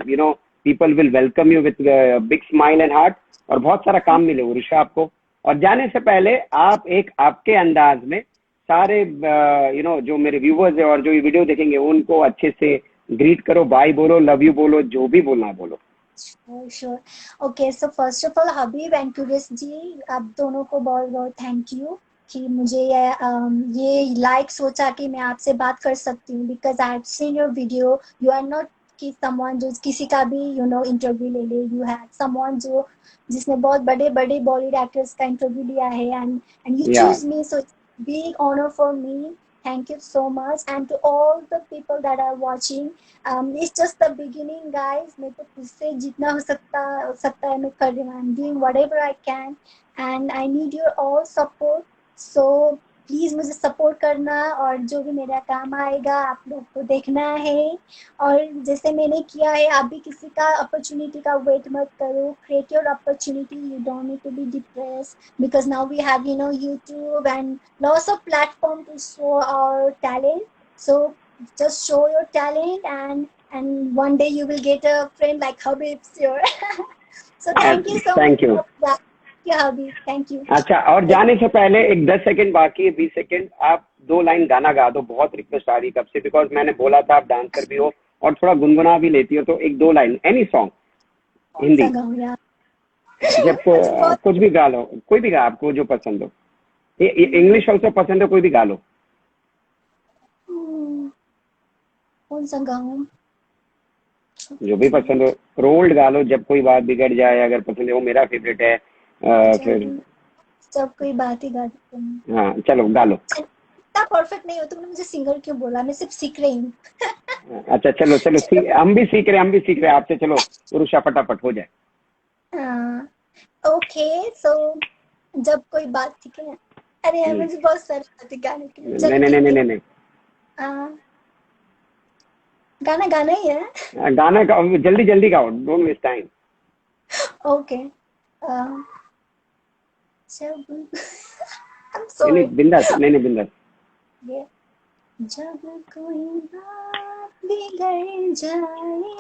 people will welcome you with big smile and heart, और बहुत सारा काम मिले उरुषा आपको। और जाने से पहले आप एक आपके अंदाज में सारे जो मेरे व्यूवर्स है और जो ये वीडियो देखेंगे उनको अच्छे से ग्रीट करो, बाय बोलो, लव यू बोलो, जो भी बोलना है बोलो। Sure. Okay, so first of all Habib and curious ji, आप दोनों को बहुत बहुत थैंक यू कि मुझे ये लाइक सोचा कि मैं आपसे बात कर सकती हूँ, because I have seen your video. You are not कि समवन जो किसी का भी इंटरव्यू ले ले। यू हैव समवन जिसने बहुत बड़े बड़े बॉलीवुड एक्टर्स का इंटरव्यू लिया है, एंड यू या choose me, so big honor for me. Thank you so much, and to all the people that are watching. It's just the beginning, guys. मेरे को खुद से जितना हो सकता है मैं कर रही हूँ. I'm doing whatever I can, and I need your all support. So please मुझे सपोर्ट करना, और जो भी मेरा काम आएगा आप लोग को देखना है। और जैसे मैंने किया है, आप भी किसी का अपॉर्चुनिटी का वेट मत करो। Create your opportunity, you don't need to be depress, because now we have YouTube and lots of platform to show our talent. So just show your talent, and one day you will get a friend like Habib, sure. So thank you so thank you. much. Yeah, Habib, thank you. अच्छा, और जाने से पहले एक 10 सेकंड बाकी है, 20 सेकंड, आप 2 लाइन गाना गा दो। बहुत रिक्वेस्ट आ रही कब से, बिकॉज मैंने बोला था आप डांसर भी हो और थोड़ा गुनगुना भी लेती हो, तो एक 2 लाइन एनी सॉन्ग, हिंदी, कौन सा गाऊं यार? जब कुछ भी गा लो, कोई भी गा, आपको जो पसंद हो। इंग्लिश ऑल्सो पसंद है, कोई भी गा लो। कौन सा गाऊं? जो भी पसंद हो, रोल्ड गा लो, जब कोई बात बिगड़ जाए, अगर पसंद है, वो मेरा फेवरेट है। फिर जब कोई बात ही गा देते हैं। हाँ, चलो गा लो। इतना परफेक्ट नहीं हो, तुमने मुझे सिंगर क्यों बोला? मैं सिर्फ सीख रही हूँ। अच्छा चलो चलो, हम भी सीख रहे हैं आपसे। चलो उरुषा, फटाफट हो जाए। ओके, सो जब कोई बात, ठीक है। अरे यार, मुझे बहुत सारी बातें गाने के लिए। नहीं, गाना गाना ही है। गाना गाओ, जल्दी जल्दी गाओ, डोंट वेस्ट टाइम। ओके, जब I'm sorry. बिंदास, नहीं बिंदास। जब कोई बात बिगड़ जाए,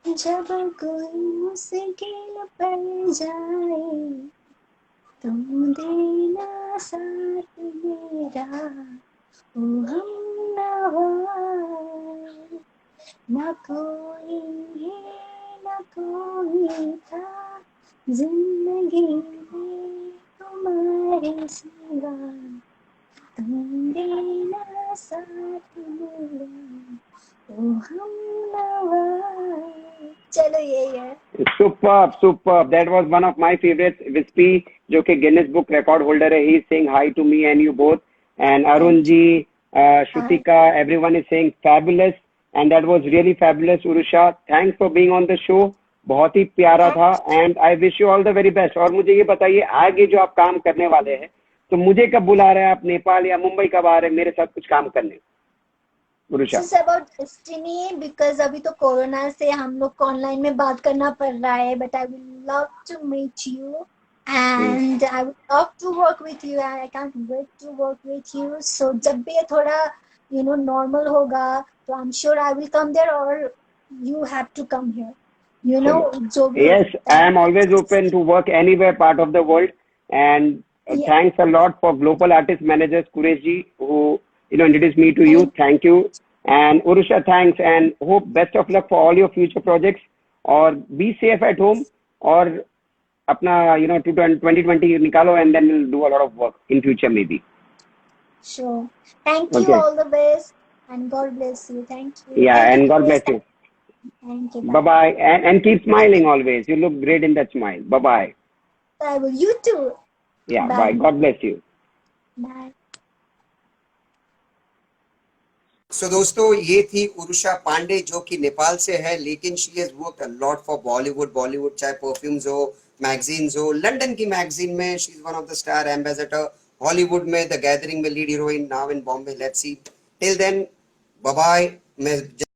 जब कोई मुश्किल पड़ जाए, तुम देना साथ मेरा, ओ हम ना कोई है ना कोई था जिंदगी में तुम्हारे सिवा, तुम देना साथ मेरा, ओ हम चलो यही है। Super, that was one of my favourites. Vispi, जो कि गिनीज बुक रिकॉर्ड होल्डर है, he is saying hi to me and you both, and Arun ji, Shrutika, everyone is saying fabulous, and that was really fabulous. Urusha, thanks for being on the show, बहुत ही प्यारा था, and I wish you all the very best. और मुझे ये बताइए, आगे जो आप काम करने वाले हैं, तो मुझे कब बुला रहे हैं आप? नेपाल या मुंबई कब आ रहे हैं मेरे साथ कुछ काम करने? उरुषा, This is about destiny, because अभी तो कोरोना से हम लोग को ऑनलाइन में बात करना पड़ रहा है, but I would love to meet you and I would love to work with you and I can't wait to work with you. So जब भी ये थोड़ा normal होगा, तो I'm sure I will come there, or you have to come here. जो भी yes, I am always open to work anywhere part of the world, and thanks a lot for Global Artist Managers Kuresh ji, who introduced me to you. Thank you. And Urusha, thanks, and hope best of luck for all your future projects, or be safe at home, और अपना 2020 निकालो, and then we'll do a lot of work in future maybe. Sure. Thank you, all the best, and God bless you. Thank you. Yeah, and God bless you. Thank you. Bye-bye, and keep smiling always. You look great in that smile. Bye-bye. I will. You too. Yeah, bye. God bless you. Bye. So दोस्तों, ये थी उरुषा पांडे जो कि नेपाल से है, लेकिन she has worked a lot for Bollywood चाहे परफ्यूम्स हो, मैगजीन्स हो। लंदन की मैगजीन में she is one of the star ambassador, Hollywood में द गैदरिंग में lead heroine, now in Bombay. Let's see, till then bye bye. मैं